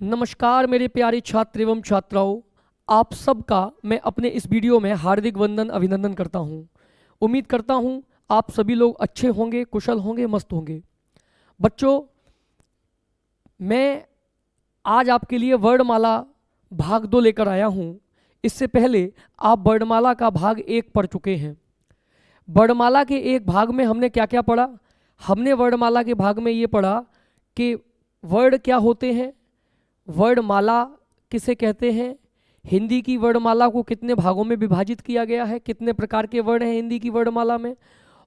नमस्कार मेरे प्यारे छात्र एवं छात्राओं, आप सबका मैं अपने इस वीडियो में हार्दिक वंदन अभिनंदन करता हूं। उम्मीद करता हूं आप सभी लोग अच्छे होंगे, कुशल होंगे, मस्त होंगे। बच्चों, मैं आज आपके लिए वर्णमाला भाग 2 लेकर आया हूं। इससे पहले आप वर्णमाला का भाग 1 पढ़ चुके हैं। वर्णमाला के एक भाग में हमने क्या क्या पढ़ा? हमने वर्णमाला के भाग में ये पढ़ा कि वर्ण क्या होते हैं, वर्णमाला किसे कहते हैं, हिंदी की वर्णमाला को कितने भागों में विभाजित किया गया है, कितने प्रकार के वर्ण हैं हिंदी की वर्णमाला में,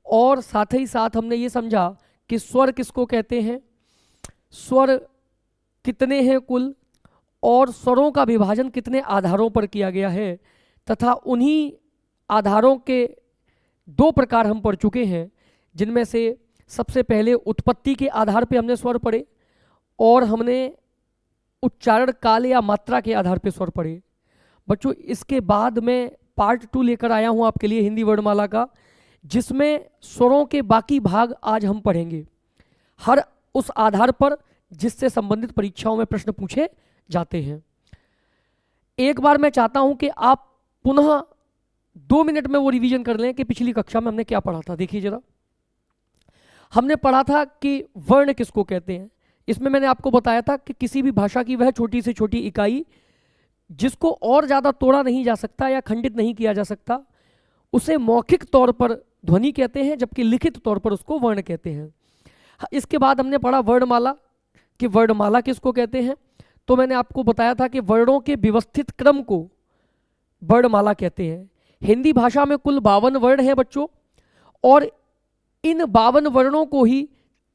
और साथ ही साथ हमने ये समझा कि स्वर किसको कहते हैं, स्वर कितने हैं कुल, और स्वरों का विभाजन कितने आधारों पर किया गया है, तथा उन्हीं आधारों के 2 प्रकार हम पढ़ चुके हैं, जिनमें से सबसे पहले उत्पत्ति के आधार पर हमने स्वर पढ़े और हमने उच्चारण काल या मात्रा के आधार पर स्वर पढ़े। बच्चों, इसके बाद मैं पार्ट 2 लेकर आया हूं आपके लिए हिंदी वर्णमाला का, जिसमें स्वरों के बाकी भाग आज हम पढ़ेंगे, हर उस आधार पर जिससे संबंधित परीक्षाओं में प्रश्न पूछे जाते हैं। एक बार मैं चाहता हूं कि आप पुनः 2 मिनट में वो रिवीजन कर लें कि पिछली कक्षा में हमने क्या पढ़ा था। देखिए जरा, हमने पढ़ा था कि वर्ण किसको कहते हैं। इसमें मैंने आपको बताया था कि किसी भी भाषा की वह छोटी से छोटी इकाई जिसको और ज़्यादा तोड़ा नहीं जा सकता या खंडित नहीं किया जा सकता, उसे मौखिक तौर पर ध्वनि कहते हैं, जबकि लिखित तौर पर उसको वर्ण कहते हैं। इसके बाद हमने पढ़ा वर्णमाला कि वर्णमाला किसको कहते हैं। तो मैंने आपको बताया था कि वर्णों के व्यवस्थित क्रम को वर्णमाला कहते हैं। हिंदी भाषा में कुल 52 वर्ण हैं बच्चों, और इन 52 वर्णों को ही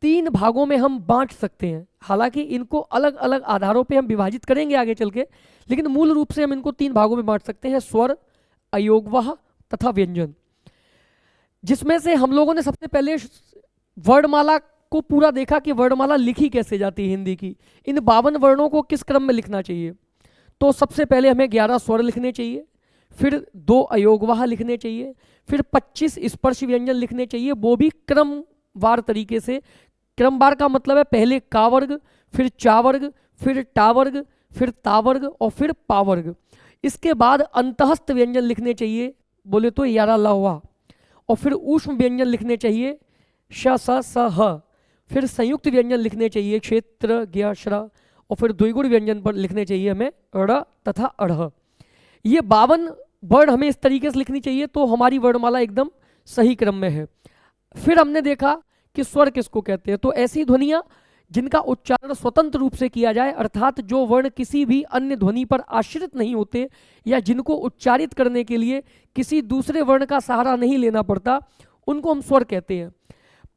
3 भागों में हम बांट सकते हैं। हालांकि इनको अलग अलग आधारों पे हम विभाजित करेंगे आगे चल के, लेकिन मूल रूप से हम इनको 3 भागों में बांट सकते हैं, स्वर, अयोगवाह तथा व्यंजन। जिसमें से हम लोगों ने सबसे पहले वर्णमाला को पूरा देखा कि वर्णमाला लिखी कैसे जाती है हिंदी की। इन 52 वर्णों को किस क्रम में लिखना चाहिए। तो सबसे पहले हमें 11 स्वर लिखने चाहिए, फिर 2 अयोगवाह लिखने चाहिए, फिर 25 स्पर्श व्यंजन लिखने चाहिए, वो भी क्रमवार तरीके से। क्रमवार का मतलब है पहले का वर्ग, फिर चा वर्ग, फिर टा वर्ग, फिर ता वर्ग और फिर पा वर्ग। इसके बाद अंतःस्थ व्यंजन लिखने चाहिए, बोले तो यारा लवा, और फिर ऊष्म व्यंजन लिखने चाहिए, श स स ह। फिर संयुक्त व्यंजन लिखने चाहिए, क्षेत्र ज्ञ श्र, और फिर द्विगुण व्यंजन पर लिखने चाहिए हमें ड़ तथा अढ़। ये 52 वर्ण हमें इस तरीके से लिखनी चाहिए, तो हमारी वर्णमाला एकदम सही क्रम में है। फिर हमने देखा कि स्वर किसको कहते हैं। तो ऐसी ध्वनियां जिनका उच्चारण स्वतंत्र रूप से किया जाए, अर्थात जो वर्ण किसी भी अन्य ध्वनि पर आश्रित नहीं होते या जिनको उच्चारित करने के लिए किसी दूसरे वर्ण का सहारा नहीं लेना पड़ता, उनको हम स्वर कहते हैं।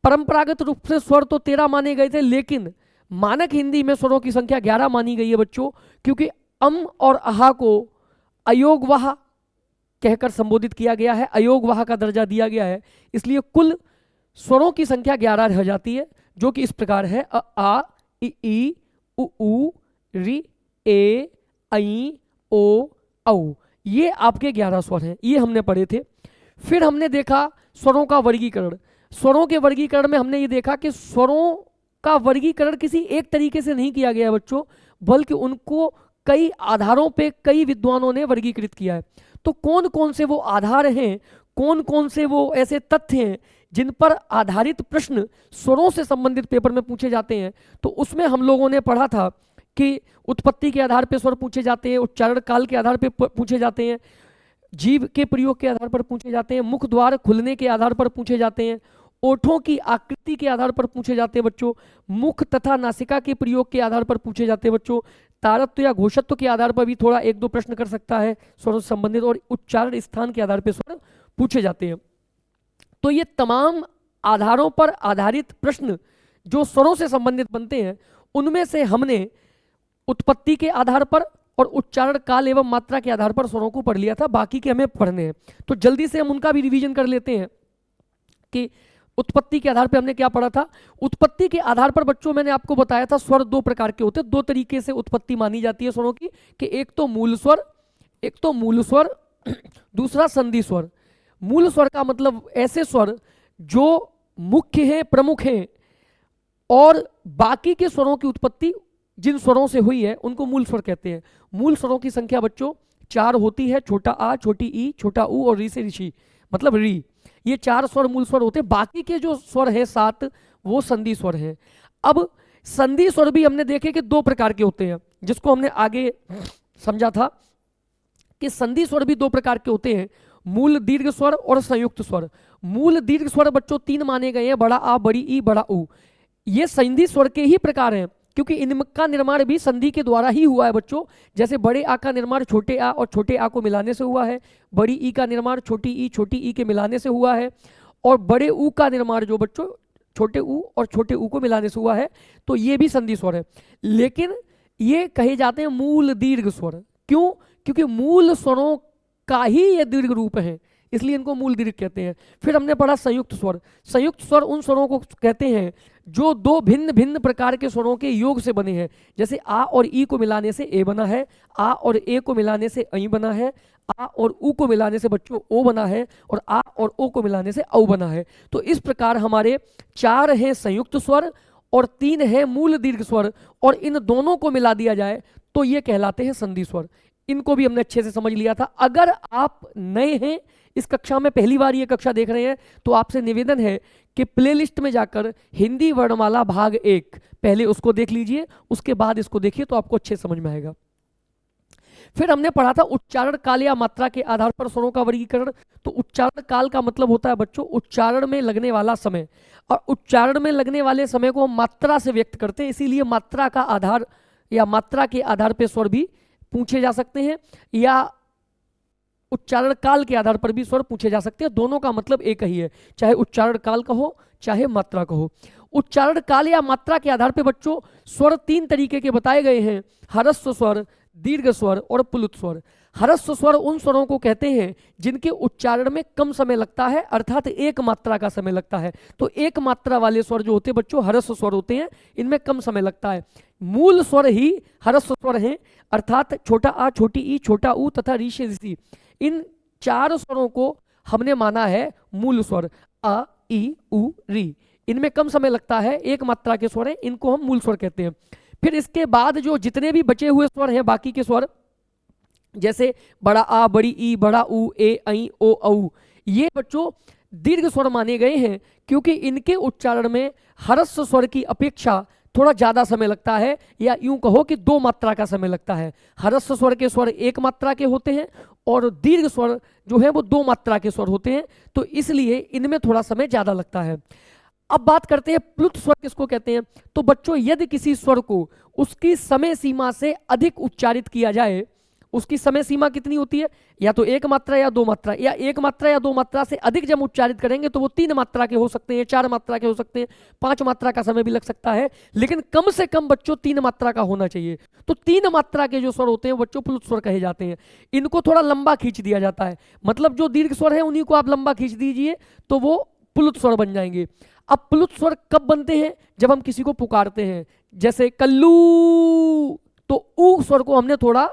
परंपरागत रूप से स्वर तो 13 माने गए थे, लेकिन मानक हिंदी में स्वरों की संख्या 11 मानी गई है बच्चों, क्योंकि अम और अहा को अयोगवाह कहकर संबोधित किया गया है, अयोगवाह का दर्जा दिया गया है, इसलिए कुल स्वरों की संख्या 11 रह जाती है, जो कि इस प्रकार है: अ आ इ ई उ ऊ रि ए ऐ ओ औ। ये आपके 11 स्वर हैं, ये हमने पढ़े थे। फिर हमने देखा स्वरों का वर्गीकरण। स्वरों के वर्गीकरण में हमने ये देखा कि स्वरों का वर्गीकरण किसी एक तरीके से नहीं किया गया बच्चों, बल्कि उनको कई आधारों पे कई विद्वानों ने वर्गीकृत किया है। तो कौन कौन से वो आधार हैं, कौन कौन से वो ऐसे तथ्य हैं जिन पर आधारित प्रश्न स्वरों से संबंधित पेपर में पूछे जाते हैं, तो उसमें हम लोगों ने पढ़ा था कि उत्पत्ति के आधार पर स्वर पूछे जाते हैं, उच्चारण काल के आधार पर पूछे जाते हैं, जीभ के प्रयोग के आधार पर पूछे जाते हैं, मुख द्वार खुलने के आधार पर पूछे जाते हैं, ओठों की आकृति के आधार पर पूछे जाते हैं बच्चों, मुख तथा नासिका के प्रयोग के आधार पर पूछे जाते हैं बच्चों, तारत्व या घोषत्व के आधार पर भी थोड़ा 1-2 प्रश्न कर सकता है स्वरों से संबंधित, और उच्चारण स्थान के आधार पर स्वर पूछे जाते हैं। तो ये तमाम आधारों पर आधारित प्रश्न जो स्वरों से संबंधित बनते हैं, उनमें से हमने उत्पत्ति के आधार पर और उच्चारण काल एवं मात्रा के आधार पर स्वरों को पढ़ लिया था, बाकी के हमें पढ़ने हैं। तो जल्दी से हम उनका भी रिवीजन कर लेते हैं कि उत्पत्ति के आधार पर हमने क्या पढ़ा था। उत्पत्ति के आधार पर बच्चों मैंने आपको बताया था स्वर 2 प्रकार के होते हैं, 2 तरीके से उत्पत्ति मानी जाती है स्वरों की, कि एक तो मूल स्वर, दूसरा संधि स्वर। मूल स्वर का मतलब ऐसे स्वर जो मुख्य हैं, प्रमुख हैं, और बाकी के स्वरों की उत्पत्ति जिन स्वरों से हुई है उनको मूल स्वर कहते हैं। मूल स्वरों की संख्या बच्चों 4 होती है, छोटा आ, छोटी ई, छोटा ऊ और री से ऋषि मतलब री। ये 4 स्वर मूल स्वर होते हैं। बाकी के जो स्वर हैं 7 वो संधि स्वर हैं। अब संधि स्वर भी हमने देखे कि 2 प्रकार के होते हैं, जिसको हमने आगे समझा था कि संधि स्वर भी 2 प्रकार के होते हैं, मूल दीर्घ स्वर और संयुक्त स्वर। मूल दीर्घ स्वर बच्चों 3 माने गए हैं, बड़ा आ, बड़ी ई, बड़ा ऊ। ये संधि स्वर के ही प्रकार हैं, क्योंकि इनका निर्माण भी संधि के द्वारा ही हुआ है बच्चों। जैसे बड़े आ का निर्माण छोटे आ और छोटे आ को मिलाने से हुआ है, बड़ी ई का निर्माण छोटी ई के मिलाने से हुआ है, और बड़े ऊ का निर्माण जो बच्चों छोटे ऊ और छोटे ऊ को मिलाने से हुआ है। तो ये भी संधि स्वर है, लेकिन ये कहे जाते हैं मूल दीर्घ स्वर। क्यों? क्योंकि मूल स्वरों का ही ये दीर्घ रूप है, इसलिए इनको मूल दीर्घ कहते हैं। फिर हमने पढ़ा संयुक्त स्वर। संयुक्त स्वर उन स्वरों को कहते हैं जो 2 भिन्न भिन्न प्रकार के स्वरों के योग से बने हैं। जैसे आ और ई को मिलाने से ए बना है, आ और ए को मिलाने से ऐ बना है, आ और ऊ को मिलाने से बच्चों ओ बना है, और आ और ओ को मिलाने से औ बना है। तो इस प्रकार हमारे 4 हैं संयुक्त स्वर और 3 हैं मूल दीर्घ स्वर, और इन दोनों को मिला दिया जाए तो ये कहलाते हैं संधि स्वर। इनको भी हमने अच्छे से समझ लिया था। अगर आप नए हैं इस कक्षा में, पहली बार ये कक्षा देख रहे हैं, तो आपसे निवेदन है कि प्लेलिस्ट में जाकर हिंदी वर्णमाला भाग 1 पहले उसको देख लीजिए, उसके बाद इसको देखिए तो आपको अच्छे समझ में आएगा। फिर हमने पढ़ा था उच्चारण काल या मात्रा के आधार पर स्वरों का वर्गीकरण। तो उच्चारण काल का मतलब होता है बच्चों उच्चारण में लगने वाला समय, और उच्चारण में लगने वाले समय को हम मात्रा से व्यक्त करते हैं, इसीलिए मात्रा का आधार या मात्रा के आधार पर स्वर भी पूछे जा सकते हैं, या उच्चारण काल के आधार पर भी स्वर पूछे जा सकते हैं। दोनों का मतलब एक ही है, चाहे उच्चारण काल कहो चाहे मात्रा कहो। उच्चारण काल या मात्रा के आधार पर बच्चों स्वर 3 तरीके के बताए गए हैं, ह्रस्व स्वर, दीर्घ स्वर और प्लुत स्वर। ह्रस्व स्वर उन स्वरों को कहते हैं जिनके उच्चारण में कम समय लगता है, अर्थात 1 मात्रा का समय लगता है। तो 1 मात्रा वाले स्वर जो होते हैं बच्चों ह्रस्व स्वर होते हैं, इनमें कम समय लगता है। मूल स्वर ही ह्रस्व स्वर हैं, अर्थात छोटा आ, छोटी ई, छोटा ऊ तथा री से ऋषि। इन 4 स्वरों को हमने माना है मूल स्वर, आ, ई, ऊ, री। इनमें कम समय लगता है, 1 मात्रा के स्वर हैं, इनको हम मूल स्वर कहते हैं। फिर इसके बाद जो जितने भी बचे हुए स्वर हैं, बाकी के स्वर जैसे बड़ा आ, बड़ी ई, बड़ा ऊ, ए, ऐ, ओ, औ, ये बच्चों दीर्घ स्वर माने गए हैं, क्योंकि इनके उच्चारण में ह्रस्व स्वर की अपेक्षा थोड़ा ज्यादा समय लगता है, या यूं कहो कि 2 मात्रा का समय लगता है। ह्रस्व स्वर के स्वर 1 मात्रा के होते हैं और दीर्घ स्वर जो है वो 2 मात्रा के स्वर होते हैं, तो इसलिए इनमें थोड़ा समय ज्यादा लगता है। अब बात करते हैं प्लुत स्वर किसको कहते हैं। तो बच्चों यदि किसी स्वर को उसकी समय सीमा से अधिक उच्चारित किया जाए, उसकी समय सीमा कितनी होती है, या तो 1 मात्रा या 2 मात्रा, या 1 मात्रा या 2 मात्रा से अधिक जब उच्चारित करेंगे तो वो 3 मात्रा के हो सकते हैं, 4 मात्रा के हो सकते हैं, 5 मात्रा का समय भी लग सकता है, लेकिन कम से कम बच्चों 3 मात्रा का होना चाहिए। तो 3 मात्रा के जो स्वर होते हैं बच्चों प्लुत स्वर कहे जाते हैं। इनको थोड़ा लंबा खींच दिया जाता है, मतलब जो दीर्घ स्वर है उन्हीं को आप लंबा खींच दीजिए तो वो प्लुत स्वर बन जाएंगे। अब प्लुत स्वर कब बनते हैं, जब हम किसी को पुकारते हैं, जैसे कल्लू, तो ऊ स्वर को हमने थोड़ा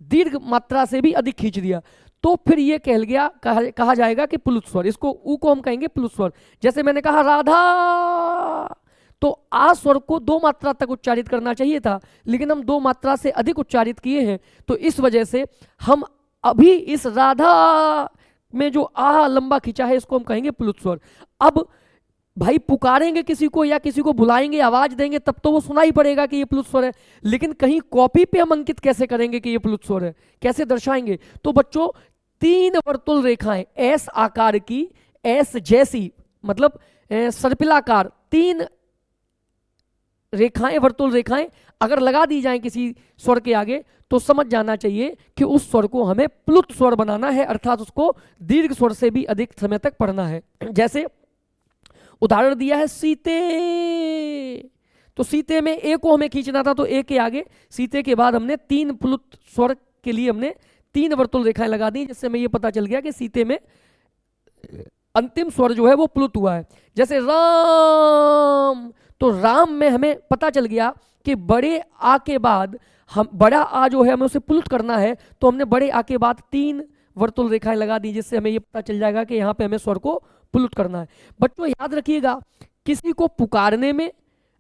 दीर्घ मात्रा से भी अधिक खींच दिया, तो फिर ये कहा जाएगा कि प्लुत स्वर। इसको ऊ को हम कहेंगे प्लुत स्वर। जैसे मैंने कहा राधा, तो आ स्वर को 2 मात्रा तक उच्चारित करना चाहिए था, लेकिन हम 2 मात्रा से अधिक उच्चारित किए हैं, तो इस वजह से हम अभी इस राधा में जो आ लंबा खींचा है इसको हम कहेंगे प्लुत स्वर। अब भाई पुकारेंगे किसी को या किसी को बुलाएंगे, आवाज देंगे, तब तो वो सुना ही पड़ेगा कि ये प्लुत स्वर है, लेकिन कहीं कॉपी पे हम अंकित कैसे करेंगे कि ये प्लुत स्वर है, कैसे दर्शाएंगे। तो बच्चों 3 वर्तुल रेखाएं एस आकार की, एस जैसी मतलब सर्पिलाकार 3 रेखाएं, वर्तुल रेखाएं अगर लगा दी जाएं किसी स्वर के आगे, तो समझ जाना चाहिए कि उस स्वर को हमें प्लुत स्वर बनाना है, अर्थात उसको दीर्घ स्वर से भी अधिक समय तक पढ़ना है। जैसे उदाहरण दिया है सीते, तो सीते में ए को हमें खींचना था, तो ए के आगे सीते के बाद हमने 3 प्लुत स्वर के लिए हमने 3 वर्तुल रेखाएं लगा दी, जिससे हमें ये पता चल गया कि सीते में अंतिम स्वर जो है वो प्लुत हुआ है। जैसे राम, तो राम में हमें पता चल गया कि बड़े आ के बाद हम बड़ा आ जो है हमें उसे प्लुत करना है, तो हमने बड़े आ के बाद 3 वर्तुल रेखाएं लगा दी, जिससे हमें ये पता चल जाएगा कि यहाँ पे हमें स्वर को प्लुत करना है। बच्चों याद रखिएगा, किसी को पुकारने में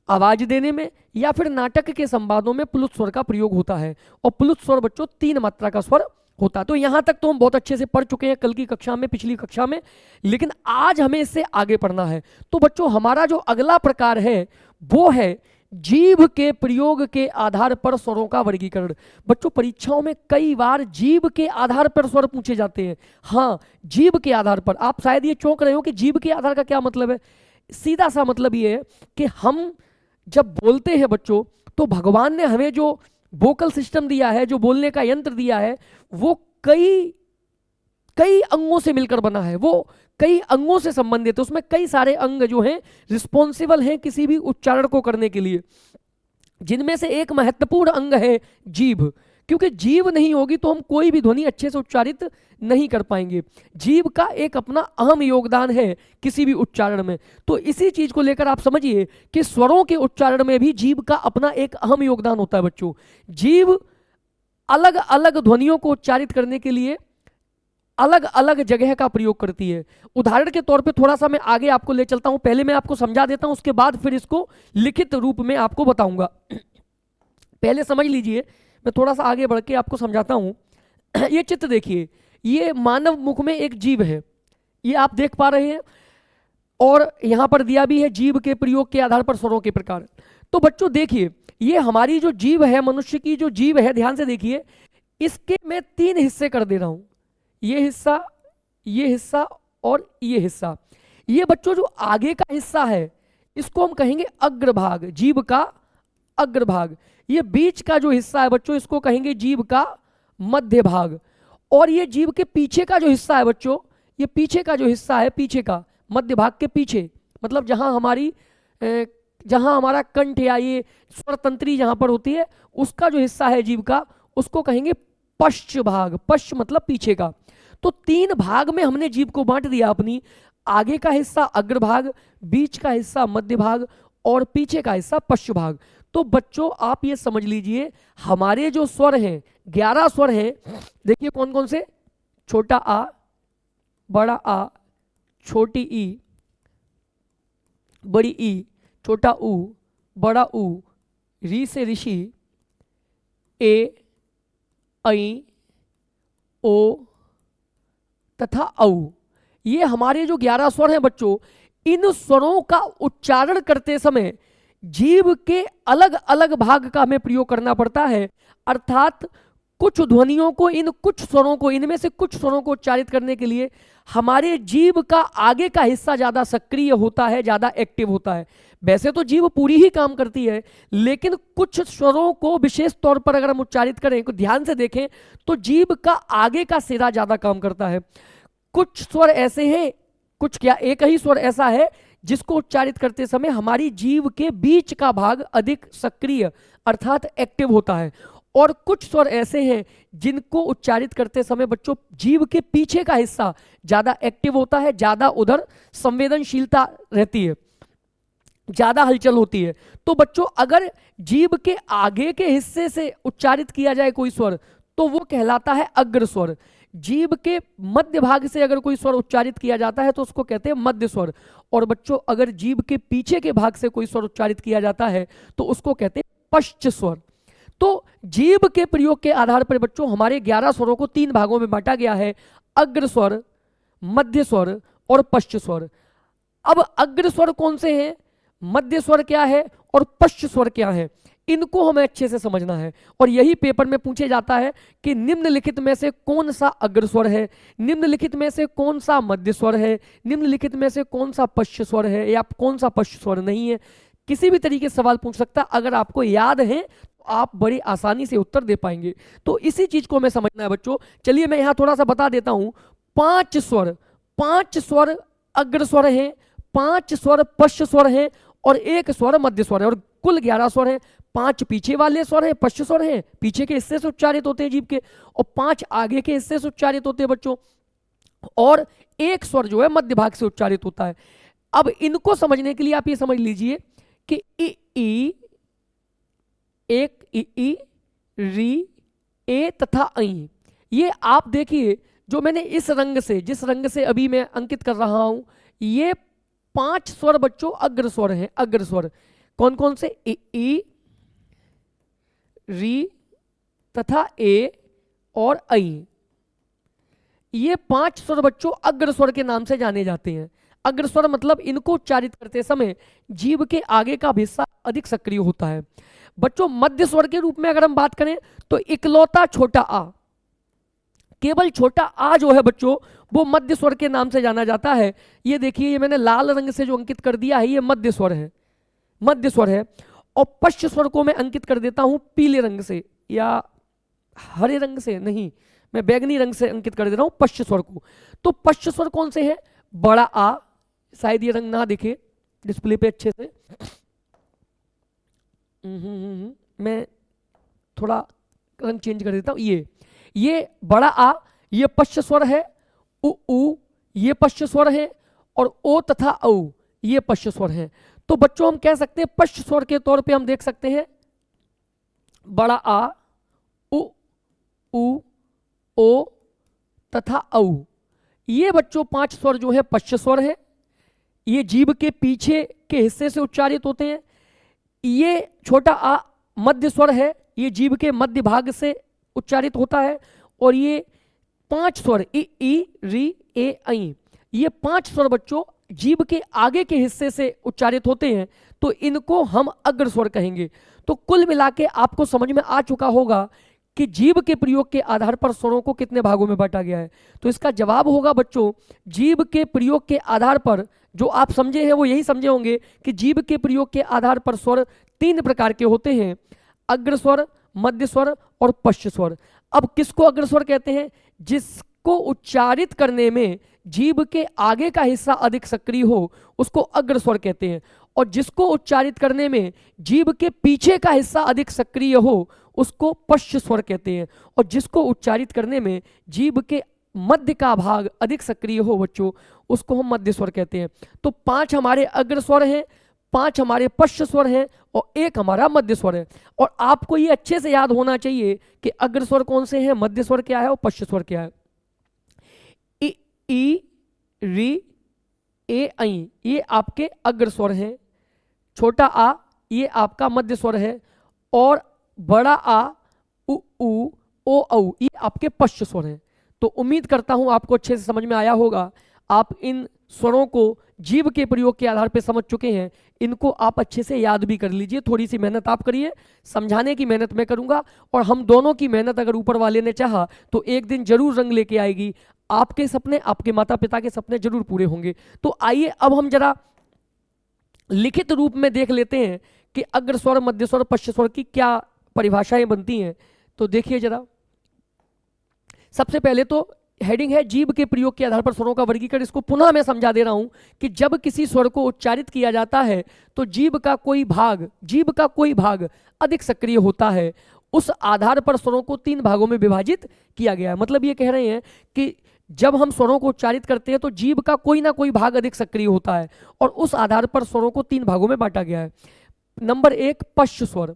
आवाज देने में या फिर नाटक के संवादों में प्लुत स्वर का प्रयोग होता है। और प्लुत स्वर बच्चों 3 मात्रा का स्वर होता है। तो यहां तक तो हम बहुत अच्छे से पढ़ चुके हैं कल की कक्षा में, पिछली कक्षा में, लेकिन आज हमें इससे आगे पढ़ना है। तो बच्चों हमारा जो अगला प्रकार है वो है जीभ के प्रयोग के आधार पर स्वरों का वर्गीकरण। बच्चों परीक्षाओं में कई बार जीभ के आधार पर स्वर पूछे जाते हैं। हाँ, जीभ के आधार पर। आप शायद ये चौंक रहे हो कि जीभ के आधार का क्या मतलब है। सीधा सा मतलब ये है कि हम जब बोलते हैं बच्चों, तो भगवान ने हमें जो वोकल सिस्टम दिया है, जो बोलने का यंत्र दिया है, वो कई अंगों से मिलकर बना है, वो कई अंगों से संबंधित है। उसमें कई सारे अंग जो हैं रिस्पॉन्सिबल हैं किसी भी उच्चारण को करने के लिए, जिनमें से एक महत्वपूर्ण अंग है जीभ। क्योंकि जीभ नहीं होगी तो हम कोई भी ध्वनि अच्छे से उच्चारित नहीं कर पाएंगे। जीभ का एक अपना अहम योगदान है किसी भी उच्चारण में। तो इसी चीज को लेकर आप समझिए कि स्वरों के उच्चारण में भी जीभ का अपना एक अहम योगदान होता है बच्चों। जीभ अलग अलग ध्वनियों को उच्चारित करने के लिए अलग अलग जगह का प्रयोग करती है। उदाहरण के तौर पे थोड़ा सा मैं आगे आपको ले चलता हूं, पहले मैं आपको समझा देता हूं, उसके बाद फिर इसको लिखित रूप में आपको बताऊंगा। पहले समझ लीजिए, मैं थोड़ा सा आगे बढ़ के आपको समझाता हूं। ये चित्र देखिए, ये मानव मुख में एक जीभ है, ये आप देख पा रहे हैं, और यहां पर दिया भी है जीभ के प्रयोग के आधार पर स्वरों के प्रकार। तो बच्चों देखिए, ये हमारी जो जीभ है, मनुष्य की जो जीभ है, ध्यान से देखिए, इसके मैं 3 हिस्से कर दे रहा हूं। ये हिस्सा और ये हिस्सा। ये बच्चों जो आगे का हिस्सा है इसको हम कहेंगे अग्रभाग, जीभ का अग्रभाग। ये बीच का जो हिस्सा है बच्चों इसको कहेंगे जीभ का मध्य भाग। और ये जीभ के पीछे का जो हिस्सा है बच्चों, ये पीछे का जो हिस्सा है, पीछे का मध्य भाग के पीछे, मतलब जहां हमारा कंठ या ये स्वर तंत्री जहां पर होती है, उसका जो हिस्सा है जीभ का, उसको कहेंगे पश्च भाग। पश्च मतलब पीछे का। तो 3 भाग में हमने जीभ को बांट दिया अपनी। आगे का हिस्सा अग्रभाग, बीच का हिस्सा मध्य भाग और पीछे का हिस्सा पश्च भाग। तो बच्चों आप ये समझ लीजिए, हमारे जो स्वर हैं 11 स्वर हैं। देखिए कौन कौन से, छोटा आ, बड़ा आ, छोटी ई, बड़ी ई, छोटा ऊ, बड़ा ऊ, री से ऋषि, ए, ऐ, ओ तथा औ। ये हमारे जो 11 स्वर हैं बच्चों, इन स्वरों का उच्चारण करते समय जीभ के अलग अलग भाग का हमें प्रयोग करना पड़ता है। अर्थात कुछ ध्वनियों को, कुछ स्वरों को, इनमें से कुछ स्वरों को उच्चारित करने के लिए हमारे जीभ का आगे का हिस्सा ज्यादा सक्रिय होता है, ज्यादा एक्टिव होता है। वैसे तो जीभ पूरी ही काम करती है, लेकिन कुछ स्वरों को विशेष तौर पर अगर हम उच्चारित करें, तो ध्यान से देखें, तो जीभ का आगे का सिरा ज्यादा काम करता है। कुछ स्वर ऐसे हैं, कुछ क्या एक ही स्वर ऐसा है जिसको उच्चारित करते समय हमारी जीभ के बीच का भाग अधिक सक्रिय अर्थात एक्टिव होता है। और कुछ स्वर ऐसे हैं जिनको उच्चारित करते समय बच्चों जीभ के पीछे का हिस्सा ज्यादा एक्टिव होता है, ज्यादा उधर संवेदनशीलता रहती है, ज्यादा हलचल होती है। तो बच्चों अगर जीभ के आगे के हिस्से से उच्चारित किया जाए कोई स्वर, तो वो कहलाता है अग्र स्वर। जीभ के मध्य भाग से अगर कोई स्वर उच्चारित किया जाता है तो उसको कहते हैं मध्य स्वर। और बच्चों अगर जीभ के पीछे के भाग से कोई स्वर उच्चारित किया जाता है तो उसको कहते हैं पश्च स्वर। तो जीभ के प्रयोग के आधार पर बच्चों हमारे 11 स्वरों को 3 भागों में बांटा गया है, अग्र स्वर, मध्य स्वर और पश्च स्वर। अब अग्र स्वर कौन से हैं, मध्य स्वर क्या है और पश्च स्वर क्या है, इनको हमें अच्छे से समझना है। और यही पेपर में पूछे जाता है कि निम्नलिखित में से कौन सा अग्र स्वर है, निम्नलिखित में से कौन सा मध्य स्वर है, निम्नलिखित में से कौन सा पश्च स्वर है या कौन सा पश्च स्वर नहीं है। किसी भी तरीके से सवाल पूछ सकता, अगर आपको याद है तो आप बड़ी आसानी से उत्तर दे पाएंगे। तो इसी चीज को हमें समझना है बच्चों। चलिए मैं यहां थोड़ा सा बता देता हूं। 5 स्वर अग्र स्वर हैं, 5 स्वर पश्च स्वर हैं और 1 स्वर मध्य स्वर है, और कुल 11 स्वर हैं। 5 पीछे वाले स्वर हैं, पश्च स्वर हैं, पीछे के हिस्से से उच्चारित होते हैं जीभ के, और 5 आगे के हिस्से से उच्चारित होते हैं बच्चों, और 1 स्वर जो है मध्य भाग से उच्चारित होता है। अब इनको समझने के लिए आप ये समझ लीजिए कि ई, एक ई, री, ए तथा ऐ। ये आप देखिए, जो मैंने इस रंग से, जिस रंग से अभी मैं अंकित कर रहा हूं, ये 5 स्वर बच्चों अग्र स्वर हैं, अग्र स्वर। कौन कौन से? ई, री तथा ए और ऐ। ये 5 स्वर बच्चों अग्र स्वर के नाम से जाने जाते हैं। अग्र स्वर मतलब इनको उच्चारित करते समय जीभ के आगे का हिस्सा अधिक सक्रिय होता है। बच्चों मध्य स्वर के रूप में अगर हम बात करें तो इकलौता छोटा आ, केवल छोटा आ जो है बच्चों वो मध्य स्वर के नाम से जाना जाता है। ये देखिए, ये मैंने लाल रंग से जो अंकित कर दिया है ये मध्य स्वर है, मध्य स्वर है। और पश्च स्वर को मैं अंकित कर देता हूं पीले रंग से, या हरे रंग से नहीं, मैं बैगनी रंग से अंकित कर दे रहा हूं पश्च स्वर को। तो पश्च स्वर कौन से हैं? बड़ा आ, शायद ये रंग ना दिखे डिस्प्ले पे अच्छे से, मैं थोड़ा रंग चेंज कर देता हूं। ये बड़ा आ ये पश्च स्वर है, उ ये पश्च स्वर है, और ओ तथा औ ये पश्च स्वर है। तो बच्चों हम कह सकते हैं पश्च स्वर के तौर पे हम देख सकते हैं बड़ा आ, उ ओ तथा औ। ये बच्चों 5 स्वर जो है पश्च स्वर है। ये जीभ के पीछे के हिस्से से उच्चारित होते हैं। ये छोटा आ मध्य स्वर है, ये जीभ के मध्य भाग से उच्चारित होता है। और ये 5 स्वर ई, री, ए, ऐ, ये 5 स्वर बच्चों जीभ के आगे के हिस्से से उच्चारित होते हैं, तो इनको हम अग्र स्वर कहेंगे। तो कुल मिला के आपको समझ में आ चुका होगा कि जीभ के प्रयोग के आधार पर स्वरों को कितने भागों में बांटा गया है। तो इसका जवाब होगा बच्चों, जीभ के प्रयोग के आधार पर जो आप समझे हैं वो यही समझे होंगे कि जीभ के प्रयोग के आधार पर स्वर 3 प्रकार के होते हैं, अग्र स्वर, मध्य स्वर और पश्च स्वर। अब किसको अग्र स्वर कहते हैं? जिसको उच्चारित करने में जीभ के आगे का हिस्सा अधिक सक्रिय हो उसको अग्र स्वर कहते हैं, और जिसको उच्चारित करने में जीभ के पीछे का हिस्सा अधिक सक्रिय हो उसको पश्च स्वर कहते हैं, और जिसको उच्चारित करने में जीभ के मध्य का भाग अधिक सक्रिय हो बच्चों उसको हम मध्य स्वर कहते हैं। तो 5 हमारे अग्र स्वर हैं, 5 हमारे पश्च स्वर हैं और 1 हमारा मध्य स्वर है। और आपको ये अच्छे से याद होना चाहिए कि अग्र स्वर कौन से हैं, मध्य स्वर क्या है और पश्च स्वर क्या है। ई, री, ए, ऐ ये आपके अग्र स्वर हैं, छोटा आ ये आपका मध्य स्वर है, और बड़ा आ, उ, ओ, औ ये आपके पश्च स्वर हैं। तो उम्मीद करता हूं आपको अच्छे से समझ में आया होगा। आप इन स्वरों को जीभ के प्रयोग के आधार पर समझ चुके हैं, इनको आप अच्छे से याद भी कर लीजिए। थोड़ी सी मेहनत आप करिए, समझाने की मेहनत मैं करूंगा, और हम दोनों की मेहनत अगर ऊपर वाले ने चाहा तो एक दिन जरूर रंग लेके आएगी। आपके सपने, आपके माता पिता के सपने जरूर पूरे होंगे। तो आइए अब हम जरा लिखित रूप में देख लेते हैं कि अग्र स्वर, मध्य स्वर, पश्च स्वर की क्या परिभाषाएं बनती हैं। तो देखिए जरा, सबसे पहले तो हेडिंग है जीभ के प्रयोग के आधार पर स्वरों का वर्गीकरण। इसको पुनः मैं समझा दे रहा हूं कि जब किसी स्वर को उच्चारित किया जाता है तो जीभ का कोई भाग अधिक सक्रिय होता है। उस आधार पर स्वरों को 3 भागों में विभाजित किया गया है। मतलब ये कह रहे हैं कि जब हम स्वरों को उच्चारित करते हैं तो जीभ का कोई ना कोई भाग अधिक सक्रिय होता है, और उस आधार पर स्वरों को 3 भागों में बांटा गया है। नंबर 1 पश्च स्वर।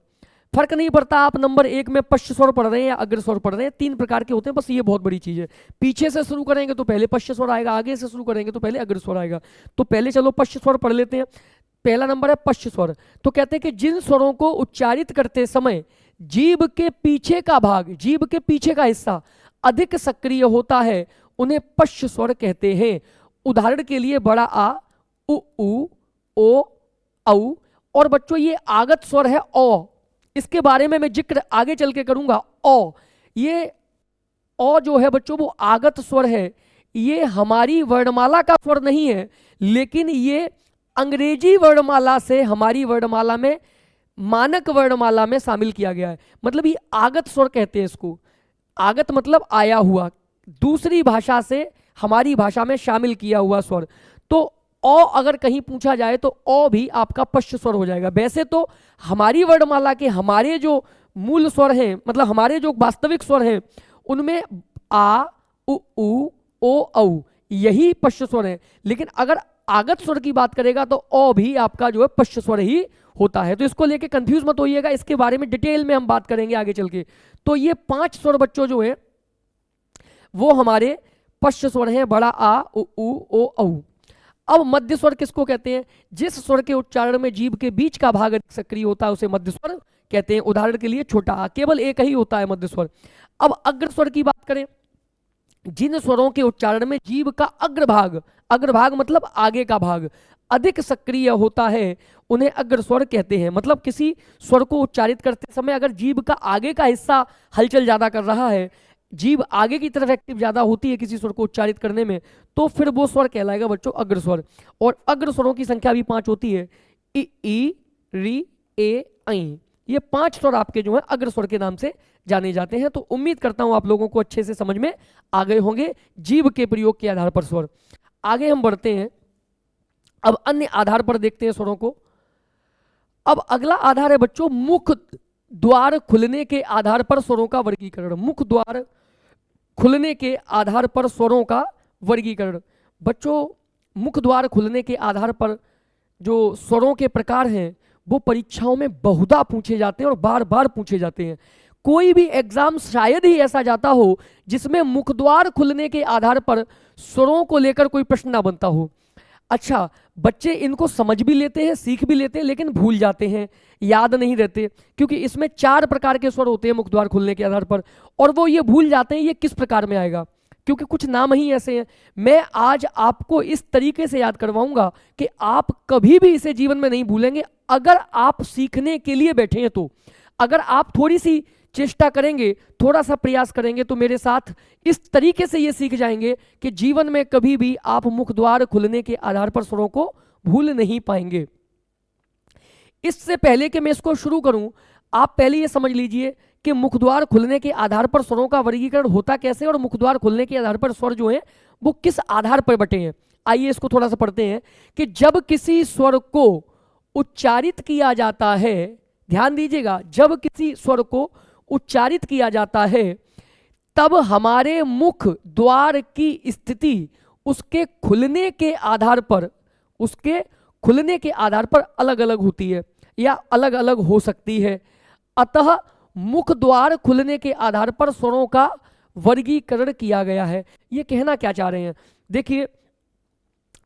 फर्क नहीं पड़ता आप नंबर 1 में पश्च स्वर पढ़ रहे हैं या अग्र स्वर पढ़ रहे हैं, 3 प्रकार के होते हैं, बस ये बहुत बड़ी चीज है। पीछे से शुरू करेंगे तो पहले पश्च स्वर आएगा, आगे से शुरू करेंगे तो पहले अग्र स्वर आएगा। तो पहले चलो पश्च स्वर पढ़ लेते हैं। पहला नंबर है पश्च स्वर। तो कहते हैं कि जिन स्वरों को उच्चारित करते समय जीभ के पीछे का भाग, जीभ के पीछे का हिस्सा अधिक सक्रिय होता है उन्हें पश्च स्वर कहते हैं। उदाहरण के लिए बड़ा आ, उ, ओ, औ, और बच्चों ये आगत स्वर है ओ, इसके बारे में मैं जिक्र आगे चल के करूंगा। ओ, ये ओ जो है बच्चों वो आगत स्वर है। ये हमारी वर्णमाला का स्वर नहीं है, लेकिन ये अंग्रेजी वर्णमाला से हमारी वर्णमाला में, मानक वर्णमाला में शामिल किया गया है। मतलब ये आगत स्वर कहते हैं इसको। आगत मतलब आया हुआ, दूसरी भाषा से हमारी भाषा में शामिल किया हुआ स्वर। तो ओ अगर कहीं पूछा जाए तो ओ भी आपका पश्च स्वर हो जाएगा। वैसे तो हमारी वर्णमाला के हमारे जो मूल स्वर हैं, मतलब हमारे जो वास्तविक स्वर हैं, उनमें आ, उ, ओ, औ यही पश्च स्वर है, लेकिन अगर आगत स्वर की बात करेगा तो ओ भी आपका जो है पश्च स्वर ही होता है। तो इसको लेके कंफ्यूज मत होइएगा, इसके बारे में डिटेल में हम बात करेंगे आगे चल के। तो ये 5 स्वर बच्चों जो है वो हमारे पश्च स्वर हैं, बड़ा आ, उ, ओ, औ। अब मध्य स्वर किसको कहते हैं? जिस स्वर के उच्चारण में जीभ के बीच का भाग सक्रिय होता है उसे मध्य स्वर कहते हैं। उदाहरण के लिए छोटा आ, केवल एक ही होता है मध्य स्वर। अब अग्र स्वर की बात करें, जिन स्वरों के उच्चारण में जीभ का अग्रभाग, अग्रभाग मतलब आगे का भाग, अधिक सक्रिय होता है उन्हें अग्र स्वर कहते हैं। मतलब किसी स्वर को उच्चारित करते समय अगर जीभ का आगे का हिस्सा हलचल ज्यादा कर रहा है, जीभ आगे की तरफ एक्टिव ज्यादा होती है किसी स्वर को उच्चारित करने में, तो फिर वो स्वर कहलाएगा बच्चों अग्र स्वर। और अग्र स्वरों की संख्या भी 5 होती है, ई री ए ऐ। ये 5 स्वर आपके जो है अग्र स्वर के नाम से जाने जाते हैं। तो उम्मीद करता हूं आप लोगों को अच्छे से समझ में आ गए होंगे जीभ के प्रयोग के आधार पर स्वर। आगे हम बढ़ते हैं, अब अन्य आधार पर देखते हैं स्वरों को। अब अगला आधार है बच्चों मुख द्वार खुलने के आधार पर स्वरों का वर्गीकरण। मुख द्वार खुलने के आधार पर स्वरों का वर्गीकरण। बच्चों मुख द्वार खुलने के आधार पर जो स्वरों के प्रकार हैं वो परीक्षाओं में बहुधा पूछे जाते हैं और बार बार पूछे जाते हैं। कोई भी एग्जाम शायद ही ऐसा जाता हो जिसमें मुख द्वार खुलने के आधार पर स्वरों को लेकर कोई प्रश्न ना बनता हो। अच्छा, बच्चे इनको समझ भी लेते हैं, सीख भी लेते हैं, लेकिन भूल जाते हैं, याद नहीं रहते, क्योंकि इसमें 4 प्रकार के स्वर होते हैं मुख द्वार खुलने के आधार पर, और वो ये भूल जाते हैं ये किस प्रकार में आएगा, क्योंकि कुछ नाम ही ऐसे हैं। मैं आज आपको इस तरीके से याद करवाऊंगा कि आप कभी भी इसे जीवन में नहीं भूलेंगे अगर आप सीखने के लिए बैठे हैं तो। अगर आप थोड़ी सी चेष्टा करेंगे, थोड़ा सा प्रयास करेंगे तो मेरे साथ इस तरीके से ये सीख जाएंगे कि जीवन में कभी भी आप मुख द्वार खुलने के आधार पर स्वरों को भूल नहीं पाएंगे। इससे पहले कि मैं इसको शुरू करूं, आप पहले ये समझ लीजिए कि मुख द्वार खुलने के आधार पर स्वरों का वर्गीकरण होता कैसे और मुख द्वार खुलने के आधार पर स्वर जो हैं वो किस आधार पर बटे हैं। आइए इसको थोड़ा सा पढ़ते हैं कि जब किसी स्वर को उच्चारित किया जाता है, ध्यान दीजिएगा, जब किसी स्वर को उच्चारित किया जाता है तब हमारे मुख द्वार की स्थिति उसके खुलने के आधार पर, उसके खुलने के आधार पर अलग अलग होती है या अलग अलग हो सकती है। अतः मुख द्वार खुलने के आधार पर स्वरों का वर्गीकरण किया गया है। ये कहना क्या चाह रहे हैं? देखिए,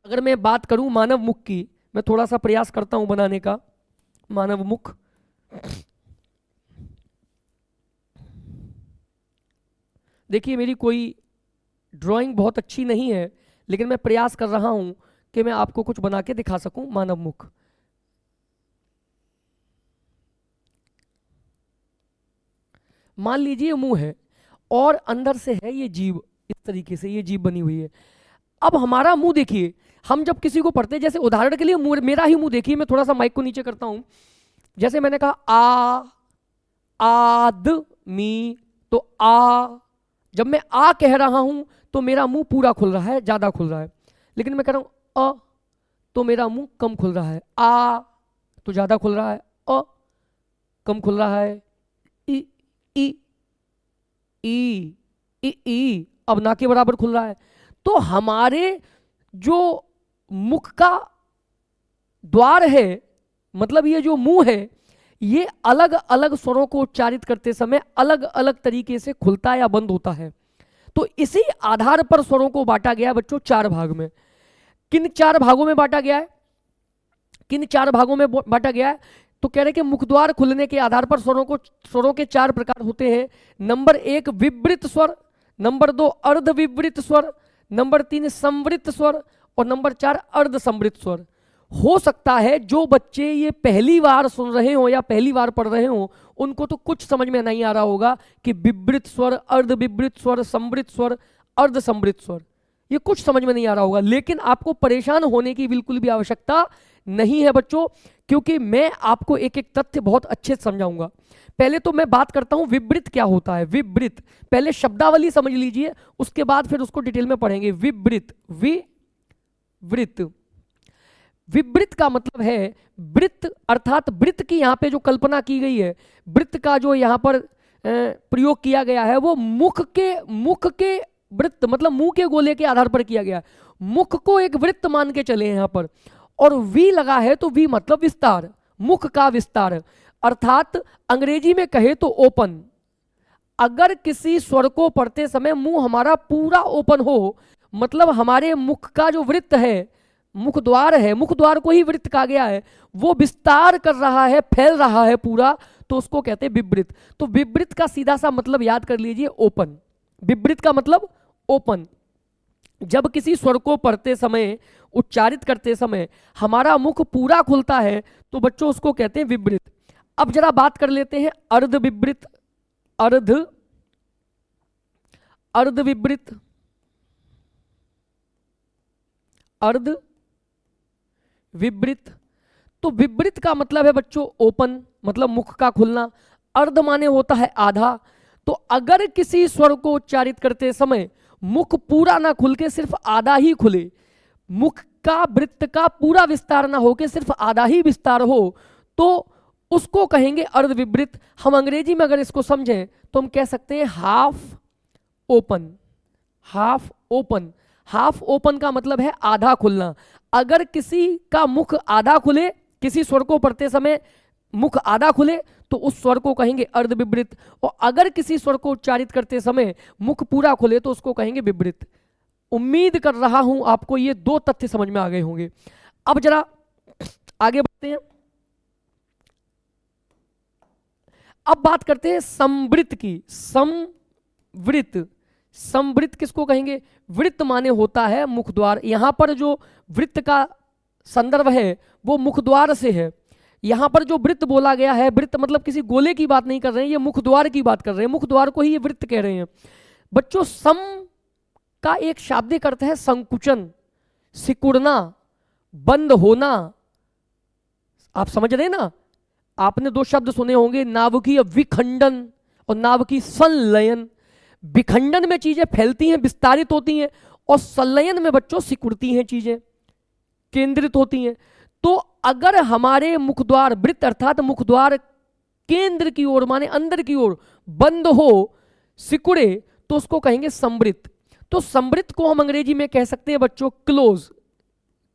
अगर मैं बात करूं मानव मुख की, मैं थोड़ा सा प्रयास करता हूं बनाने का मानव मुख। देखिए, मेरी कोई ड्राइंग बहुत अच्छी नहीं है, लेकिन मैं प्रयास कर रहा हूं कि मैं आपको कुछ बना के दिखा सकूं मानव मुख। मान लीजिए मुंह है और अंदर से है ये जीभ, इस तरीके से ये जीभ बनी हुई है। अब हमारा मुंह देखिए, हम जब किसी को पढ़ते हैं, जैसे उदाहरण के लिए मुंह, मेरा ही मुंह देखिए, मैं थोड़ा सा माइक को नीचे करता हूं। जैसे मैंने कहा आदमी, तो आ, जब मैं आ कह रहा हूं तो मेरा मुंह पूरा खुल रहा है, ज्यादा खुल रहा है। लेकिन मैं कह रहा हूं अ, तो मेरा मुंह कम खुल रहा है। आ तो ज्यादा खुल रहा है, अ कम खुल रहा है। ई ई ई ई ई अब ना के बराबर खुल रहा है। तो हमारे जो मुख का द्वार है, मतलब ये जो मुंह है, ये अलग अलग स्वरों को उच्चारित करते समय अलग अलग तरीके से खुलता या बंद होता है। तो इसी आधार पर स्वरों को बांटा गया है बच्चों 4 भाग में। किन 4 भागों में बांटा गया है? किन 4 भागों में बांटा गया है? तो कह रहे कि मुख द्वार खुलने के आधार पर स्वरों के 4 प्रकार होते हैं। नंबर 1 विवृत स्वर, नंबर 2 अर्ध विवृत स्वर, नंबर 3 संवृत स्वर और नंबर 4 अर्ध संवृत स्वर। हो सकता है जो बच्चे ये पहली बार सुन रहे हो या पहली बार पढ़ रहे हो उनको तो कुछ समझ में नहीं आ रहा होगा कि विवृत स्वर, अर्ध विवृत स्वर, संवृत स्वर, अर्ध संवृत स्वर, ये कुछ समझ में नहीं आ रहा होगा। लेकिन आपको परेशान होने की बिल्कुल भी आवश्यकता नहीं है बच्चों, क्योंकि मैं आपको एक एक तथ्य बहुत अच्छे से समझाऊंगा। पहले तो मैं बात करता हूं विवृत क्या होता है। विवृत, पहले शब्दावली समझ लीजिए, उसके बाद फिर उसको डिटेल में पढ़ेंगे। विवृत, विवृत, विवृत का मतलब है वृत्त, अर्थात वृत्त की यहाँ पे जो कल्पना की गई है, वृत्त का जो यहाँ पर प्रयोग किया गया है वो मुख के वृत्त मतलब मुंह के गोले के आधार पर किया गया। मुख को एक वृत्त मान के चले यहाँ पर, और वी लगा है तो वी मतलब विस्तार, मुख का विस्तार, अर्थात अंग्रेजी में कहे तो ओपन। अगर किसी स्वर को पढ़ते समय मुंह हमारा पूरा ओपन हो, मतलब हमारे मुख का जो वृत्त है मुख द्वार है, मुख द्वार को ही वृत्त कहा गया है, वो विस्तार कर रहा है, फैल रहा है पूरा, तो उसको कहते हैं विवृत। तो विवृत का सीधा सा मतलब याद कर लीजिए, ओपन। विवृत का मतलब ओपन। जब किसी स्वर को पढ़ते समय, उच्चारित करते समय हमारा मुख पूरा खुलता है तो बच्चों उसको कहते हैं विवृत। अब जरा बात कर लेते हैं अर्ध विवृत, अर्ध विवृत, अर्ध विवृत। तो विवृत का मतलब है बच्चों ओपन, मतलब मुख का खुलना। अर्ध माने होता है आधा। तो अगर किसी स्वर को उच्चारित करते समय मुख पूरा ना खुल के सिर्फ आधा ही खुले, मुख का वृत्त का पूरा विस्तार ना हो के सिर्फ आधा ही विस्तार हो, तो उसको कहेंगे अर्ध विवृत। हम अंग्रेजी में अगर इसको समझें तो हम कह सकते हैं half open. Half open, half open का मतलब है आधा खुलना। अगर किसी का मुख आधा खुले, किसी स्वर को पढ़ते समय मुख आधा खुले, तो उस स्वर को कहेंगे अर्ध विवृत। और अगर किसी स्वर को उच्चारित करते समय मुख पूरा खुले तो उसको कहेंगे विवृत। उम्मीद कर रहा हूं आपको ये दो तथ्य समझ में आ गए होंगे। अब जरा आगे बढ़ते हैं। अब बात करते हैं संवृत की। संवृत, संवृत किसको कहेंगे? वृत्त माने होता है मुख द्वार। यहां पर जो वृत्त का संदर्भ है वो मुख द्वार से है। यहां पर जो वृत्त बोला गया है, वृत्त मतलब किसी गोले की बात नहीं कर रहे हैं, ये मुख द्वार की बात कर रहे हैं। मुख द्वार को ही ये वृत्त कह रहे हैं। बच्चों सम का एक शाब्दिक अर्थ है संकुचन, सिकुड़ना, बंद होना। आप समझ रहे हैं ना? आपने दो शब्द सुने होंगे, नाभिकीय विखंडन और नाभिकीय संलयन। विखंडन में चीजें फैलती हैं, विस्तारित होती हैं, और संलयन में बच्चों सिकुड़ती हैं चीजें, केंद्रित होती हैं। तो अगर हमारे मुखद्वार वृत्त अर्थात मुखद्वार केंद्र की ओर माने अंदर की ओर बंद हो, सिकुड़े, तो उसको कहेंगे संवृत। तो संवृत को हम अंग्रेजी में कह सकते हैं बच्चों क्लोज।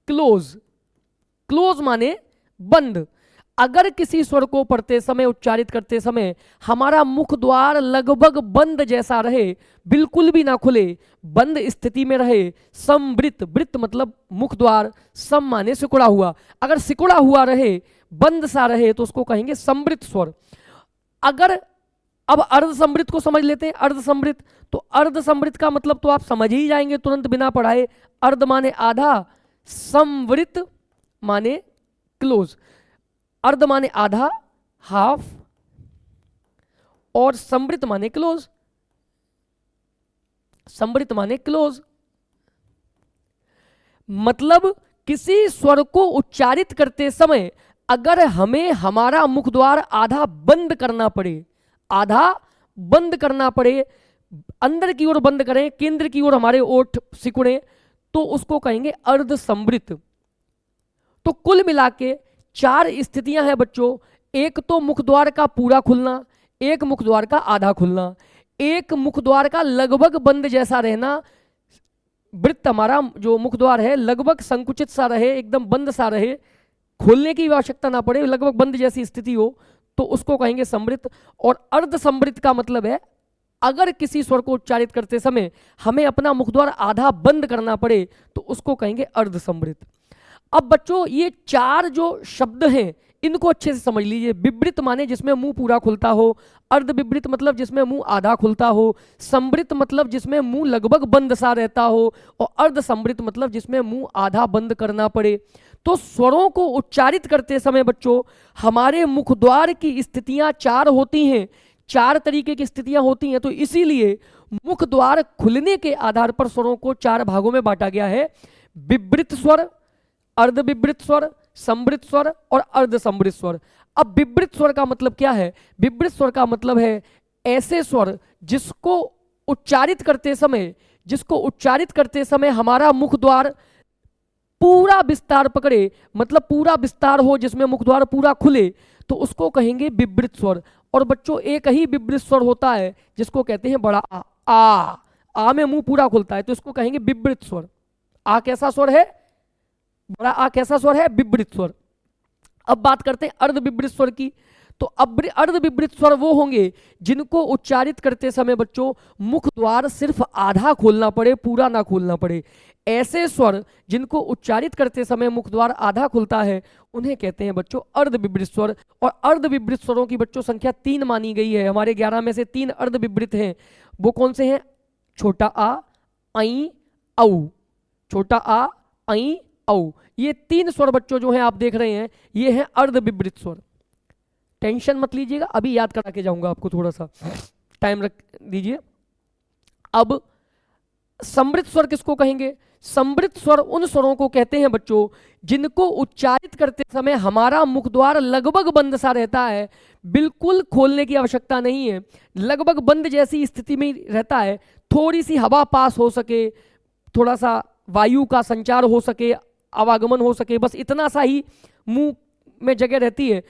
क्लोज, क्लोज माने बंद। अगर किसी स्वर को पढ़ते समय, उच्चारित करते समय हमारा मुख द्वार लगभग बंद जैसा रहे, बिल्कुल भी ना खुले, बंद स्थिति में रहे, संवृत, वृत्त मतलब मुख द्वार, सम माने सिकुड़ा हुआ, अगर सिकुड़ा हुआ रहे, बंद सा रहे, तो उसको कहेंगे संवृत स्वर। अगर अब अर्ध संवृत को समझ लेते हैं। अर्ध संवृत, तो अर्ध संवृत का मतलब तो आप समझ ही जाएंगे तुरंत बिना पढ़ाए। अर्ध माने आधा, संवृत माने क्लोज। अर्ध माने आधा, हाफ, और संवृत माने क्लोज। संवृत माने क्लोज मतलब किसी स्वर को उच्चारित करते समय अगर हमें हमारा मुख द्वार आधा बंद करना पड़े, आधा बंद करना पड़े, अंदर की ओर बंद करें, केंद्र की ओर हमारे ओठ सिकुड़े, तो उसको कहेंगे अर्ध संवृत। तो कुल मिला के चार स्थितियां हैं बच्चों। एक तो मुख द्वार का पूरा खुलना, एक मुख द्वार का आधा खुलना, एक मुख द्वार का लगभग बंद जैसा रहना। वृत्त हमारा जो मुख द्वार है लगभग संकुचित सा रहे, एकदम बंद सा रहे, खोलने की आवश्यकता ना पड़े, लगभग बंद जैसी स्थिति हो, तो उसको कहेंगे संवृत। और अर्ध संवृत का मतलब है अगर किसी स्वर को उच्चारित करते समय हमें अपना मुख द्वार आधा बंद करना पड़े, तो उसको कहेंगे अर्ध संवृत। अब बच्चों ये चार जो शब्द हैं इनको अच्छे से समझ लीजिए। विवृत माने जिसमें मुंह पूरा खुलता हो, अर्ध विवृत मतलब जिसमें मुंह आधा खुलता हो, संवृत मतलब जिसमें मुंह लगभग बंद सा रहता हो, और अर्ध संवृत मतलब जिसमें मुंह आधा बंद करना पड़े। तो स्वरों को उच्चारित करते समय बच्चों हमारे मुख द्वार की स्थितियां चार होती हैं, चार तरीके की स्थितियां होती हैं। तो इसीलिए मुख द्वार खुलने के आधार पर स्वरों को चार भागों में बांटा गया है: विवृत स्वर, अर्ध विवृत स्वर, संवृत स्वर और अर्ध संवृत स्वर। अब विवृत स्वर का मतलब क्या है? विवृत स्वर का मतलब है ऐसे स्वर जिसको उच्चारित करते समय हमारा मुख द्वार पूरा विस्तार पकड़े, मतलब पूरा विस्तार हो, जिसमें मुख द्वार पूरा खुले, तो उसको कहेंगे विवृत स्वर। और बच्चों एक ही विवृत स्वर होता है जिसको कहते हैं बड़ा आ। आ में मुंह पूरा खुलता है तो इसको कहेंगे विवृत स्वर। आ कैसा स्वर है? बड़ा आ कैसा स्वर है? विवृत स्वर। अब बात करते हैं अर्ध विवृत स्वर की। तो अर्ध विवृत स्वर वो होंगे जिनको उच्चारित करते समय बच्चों मुख द्वार सिर्फ आधा खोलना पड़े, पूरा ना खोलना पड़े। ऐसे स्वर जिनको उच्चारित करते समय मुख द्वार आधा खुलता है उन्हें कहते हैं बच्चों अर्धविवृत स्वर। और अर्धविवृत स्वरों की बच्चों संख्या 3 मानी गई है। हमारे 11 में से 3 अर्धविवृत हैं। वो कौन से हैं? छोटा आ, आई, औ। छोटा आ, आई, औ। ये 3 स्वर बच्चों जो हैं आप देख रहे हैं, ये हैं अर्धविवृत स्वर। टेंशन मत लीजिएगा, अभी याद करा के जाऊंगा आपको, थोड़ा सा टाइम रख दीजिए। अब समृत स्वर किसको कहेंगे? समृत स्वर उन स्वरों को कहते हैं बच्चों जिनको उच्चारित करते समय हमारा मुख द्वार लगभग बंद सा रहता है, बिल्कुल खोलने की आवश्यकता नहीं है, लगभग बंद जैसी स्थिति में रहता है। थोड़ी सी हवा पास हो सके, थोड़ा सा वायु का संचार हो सके, आवागमन हो सके, बस इतना सा ही मुंह में जगह रहती है,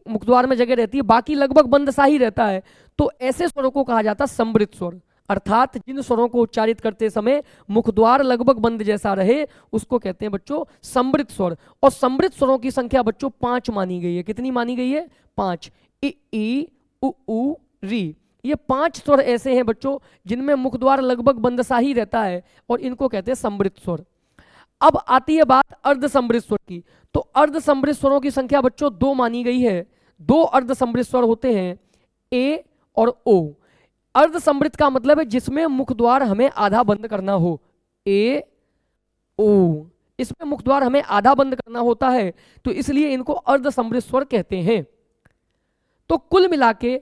मुख द्वार में जगह रहती है, बाकी लगभग बंद सा ही रहता है। तो ऐसे स्वरों को कहा जाता है समृत स्वर। अर्थात जिन स्वरों को उच्चारित करते समय मुख द्वार लगभग बंद जैसा रहे उसको कहते हैं बच्चों समृत स्वर। और समृत स्वरों की संख्या बच्चों 5 मानी गई है। कितनी मानी गई है? 5। इ, ई, उ, री। ये 5 स्वर ऐसे हैं बच्चों जिनमें मुख द्वार लगभग बंद सा ही रहता है और इनको कहते हैं समृत स्वर। अब आती है बात अर्ध समृत स्वर की। तो अर्ध समृत स्वरों की संख्या बच्चों 2 मानी गई है। 2 अर्ध समृत स्वर होते हैं, ए और ओ। अर्ध समृत का मतलब है जिसमें मुख द्वार हमें आधा बंद करना हो, ए, ओ। इसमें मुख द्वार हमें आधा बंद करना होता है, तो इसलिए इनको अर्ध समृत स्वर कहते हैं। तो कुल मिला के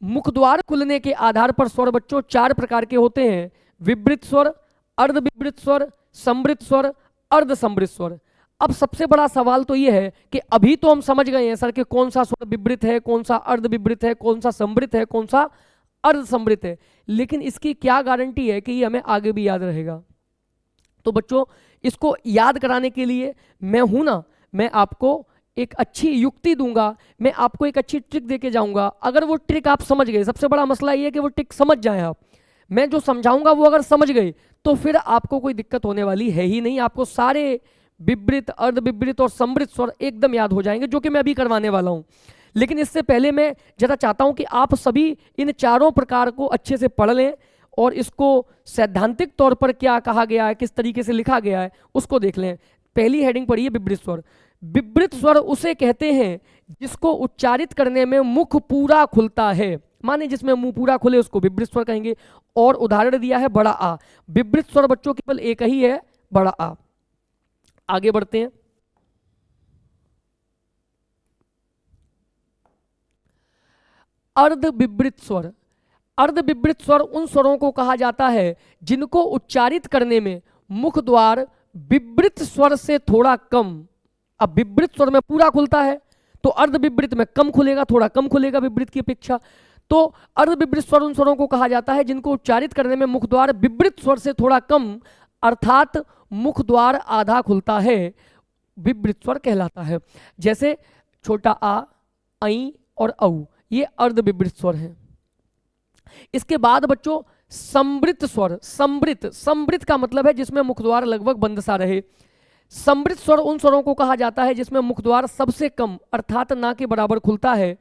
मुख द्वार खुलने के आधार पर स्वर बच्चों 4 प्रकार के होते हैं: विवृत स्वर, अर्धविवृत स्वर, समृत स्वर, अर्ध समृत स्वर। अब सबसे बड़ा सवाल तो ये है कि अभी तो हम समझ गए हैं सर कि कौन सा स्वर विवृत है, कौन सा अर्धविवृत है, कौन सा समृत है, कौन सा अर्ध समृत है, लेकिन इसकी क्या गारंटी है कि ये हमें आगे भी याद रहेगा? तो बच्चों इसको याद कराने के लिए मैं हूं ना, मैं आपको एक अच्छी युक्ति दूंगा, मैं आपको एक अच्छी ट्रिक देके जाऊंगा। अगर वो ट्रिक आप समझ गए, सबसे बड़ा मसला ये है कि वो ट्रिक समझ जाए आप, मैं जो समझाऊंगा वो अगर समझ गए तो फिर आपको कोई दिक्कत होने वाली है ही नहीं। आपको सारे विवृत, अर्धविवृत और समृत स्वर एकदम याद हो जाएंगे, जो कि मैं अभी करवाने वाला हूं। लेकिन इससे पहले मैं जरा चाहता हूं कि आप सभी इन 4 प्रकार को अच्छे से पढ़ लें और इसको सैद्धांतिक तौर पर क्या कहा गया है, किस तरीके से लिखा गया है, उसको देख लें। पहली हेडिंग पढ़िए, विवृत स्वर। विवृत स्वर उसे कहते हैं जिसको उच्चारित करने में मुख पूरा खुलता है, माने जिसमें मुंह पूरा खुले उसको विवृत स्वर कहेंगे। और उदाहरण दिया है बड़ा आ। विवृत स्वर बच्चों केवल एक ही है, बड़ा आ। आगे बढ़ते हैं। अर्धविवृत स्वर। अर्धविवृत स्वर उन स्वरों को कहा जाता है जिनको उच्चारित करने में मुख द्वार विवृत स्वर से थोड़ा कम, अब विवृत स्वर में पूरा खुलता है तो अर्धविवृत में कम खुलेगा, थोड़ा कम खुलेगा विवृत की अपेक्षा। तो अर्धविवृत स्वर उन स्वरों को कहा जाता है जिनको उच्चारित करने में मुख द्वार विवृत स्वर से थोड़ा कम, अर्थात मुख द्वार आधा खुलता है, विवृत स्वर कहलाता है। जैसे छोटा आ, आई और औ, ये अर्धविवृत स्वर हैं। इसके बाद बच्चों समृत स्वर। समृत, समृत का मतलब है जिसमें मुख द्वार लगभग बंद सा रहे। समृत स्वर उन स्वरों को कहा जाता है जिसमें मुख द्वार सबसे कम अर्थात ना के बराबर खुलता है,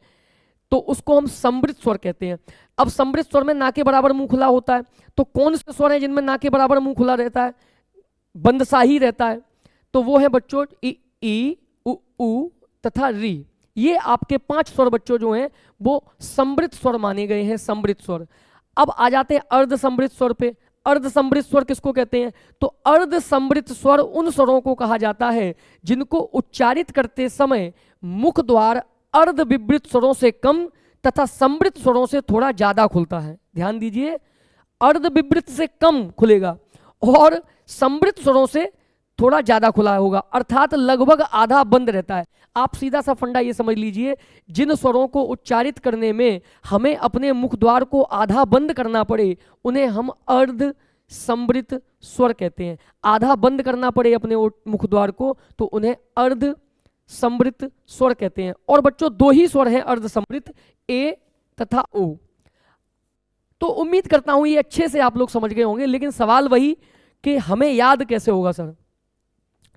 तो उसको हम समृत स्वर कहते हैं। अब समृत स्वर में ना के बराबर मुंह खुला होता है, तो कौन से स्वर हैं जिनमें ना के बराबर मुंह खुला रहता है, बंद सा ही रहता है? तो वो है बच्चों ई, उ तथा री। ये आपके 5 स्वर बच्चों जो हैं वो समृत स्वर माने गए हैं, समृत स्वर। अब आ जाते हैं अर्ध समृत स्वर पे। अर्ध समृत स्वर किसको कहते हैं? तो अर्ध समृत स्वर उन स्वरों को कहा जाता है जिनको उच्चारित करते समय मुख द्वार अर्ध विवृत स्वरों से कम तथा समृत स्वरों से थोड़ा ज्यादा खुलता है। ध्यान दीजिए, अर्ध विवृत से कम खुलेगा और समृत स्वरों से थोड़ा ज्यादा खुला होगा, अर्थात लगभग आधा बंद रहता है। आप सीधा सा फंडा ये समझ लीजिए, जिन स्वरों को उच्चारित करने में हमें अपने मुख द्वार को आधा बंद करना पड़े उन्हें हम अर्ध समृत स्वर कहते हैं। आधा बंद करना पड़े अपने मुख द्वार को तो उन्हें अर्ध समृत स्वर कहते हैं। और बच्चों 2 ही स्वर हैं अर्ध समृत, ए तथा ओ। तो उम्मीद करता हूं ये अच्छे से आप लोग समझ गए होंगे, लेकिन सवाल वही कि हमें याद कैसे होगा सर।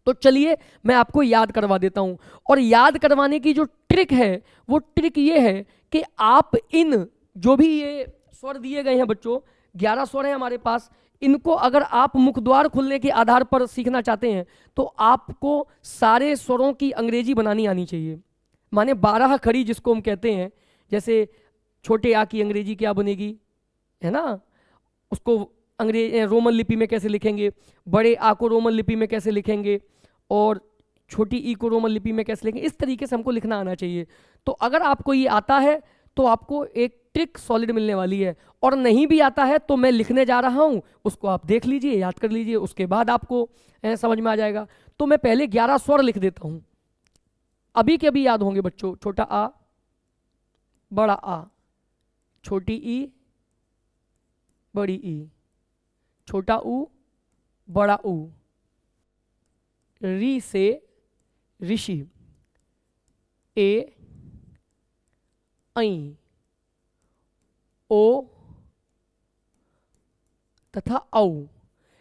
तो चलिए मैं आपको याद करवा देता हूं। और याद करवाने की जो ट्रिक है वो ट्रिक ये है कि आप इन जो भी ये स्वर दिए गए हैं बच्चों, 11 स्वर हैं हमारे पास, इनको अगर आप मुखद्वार खुलने के आधार पर सीखना चाहते हैं तो आपको सारे स्वरों की अंग्रेजी बनानी आनी चाहिए। माने 12 खड़ी जिसको हम कहते हैं, जैसे छोटे आ की अंग्रेजी क्या बनेगी, है ना, उसको रोमन लिपि में कैसे लिखेंगे, बड़े आ को रोमन लिपि में कैसे लिखेंगे, और छोटी ई को रोमन लिपि में कैसे लिखेंगे, इस तरीके से हमको लिखना आना चाहिए। तो अगर आपको ये आता है तो आपको एक ट्रिक सॉलिड मिलने वाली है, और नहीं भी आता है तो मैं लिखने जा रहा हूँ, उसको आप देख लीजिए, याद कर लीजिए, उसके बाद आपको समझ में आ जाएगा। तो मैं पहले 11 स्वर लिख देता हूँ, अभी के अभी याद होंगे बच्चों। छोटा आ, बड़ा आ, छोटी ई, बड़ी ई, छोटा ऊ, बड़ा ऊ, री से ऋषि, ए, ऐ, ओ तथा औ।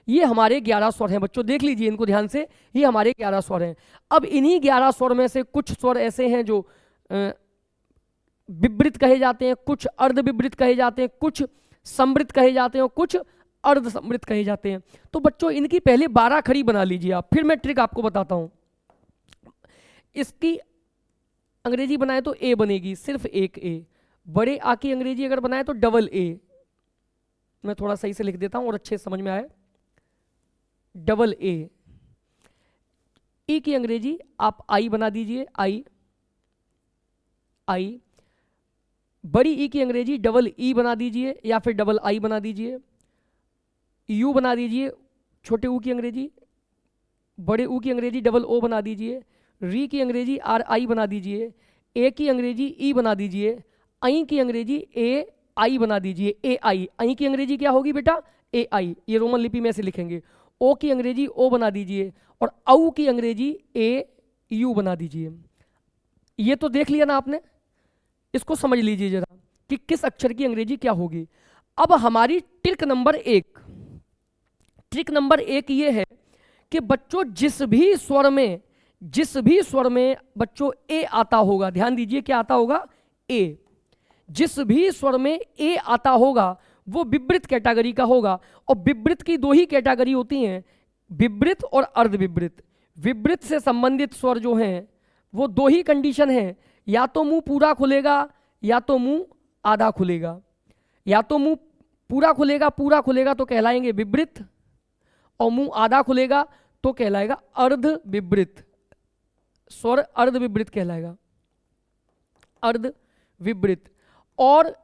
ये हमारे 11 स्वर हैं बच्चों, देख लीजिए इनको ध्यान से, ये हमारे 11 स्वर हैं। अब इन्हीं 11 स्वर में से कुछ स्वर ऐसे हैं जो विवृत कहे जाते हैं, कुछ अर्ध विवृत कहे जाते हैं, कुछ समृत कहे जाते हैं और कुछ अर्ध समृत कहे जाते हैं। तो बच्चों इनकी पहले 12 खड़ी बना लीजिए आप, फिर मैं ट्रिक आपको बताता हूं। इसकी अंग्रेजी बनाए तो ए बनेगी, सिर्फ एक ए। बड़े आ की अंग्रेजी अगर बनाए तो डबल ए। मैं थोड़ा सही से लिख देता हूं और अच्छे समझ में आए, डबल ए। ई की अंग्रेजी आप आई बना दीजिए, आई, आई। बड़ी ई की अंग्रेजी डबल ई बना दीजिए या फिर डबल आई बना दीजिए, यू बना दीजिए। छोटे ऊ की अंग्रेजी, बड़े ऊ की अंग्रेजी डबल ओ बना दीजिए। री की अंग्रेजी आर आई बना दीजिए। ए की अंग्रेजी ई बना दीजिए। आई की अंग्रेजी ए आई बना दीजिए, ए आई। आई की अंग्रेजी क्या होगी बेटा, ए आई, ये रोमन लिपि में से लिखेंगे। ओ की अंग्रेजी ओ बना दीजिए और औ की अंग्रेजी ए यू बना दीजिए। ये तो देख लिया ना आपने, इसको समझ लीजिए जरा कि किस अक्षर की अंग्रेजी क्या होगी। अब हमारी ट्रिक नंबर 1, ट्रिक नंबर 1 ये है कि बच्चों जिस भी स्वर में बच्चों ए आता होगा, ध्यान दीजिए क्या आता होगा, ए। जिस भी स्वर में ए आता होगा वो विवृत कैटेगरी का होगा। और विवृत की 2 ही कैटेगरी होती हैं, विवृत और अर्धविवृत। विवृत से संबंधित स्वर जो हैं वो 2 ही कंडीशन है, या तो मुंह पूरा खुलेगा या तो मुंह आधा खुलेगा। या तो मुंह पूरा खुलेगा तो कहलाएंगे विवृत, और मुंह आधा खुलेगा तो कहलाएगा अर्धविवृत। स्वर अर्धविवृत कहलाएगा, अर्धविवृत। और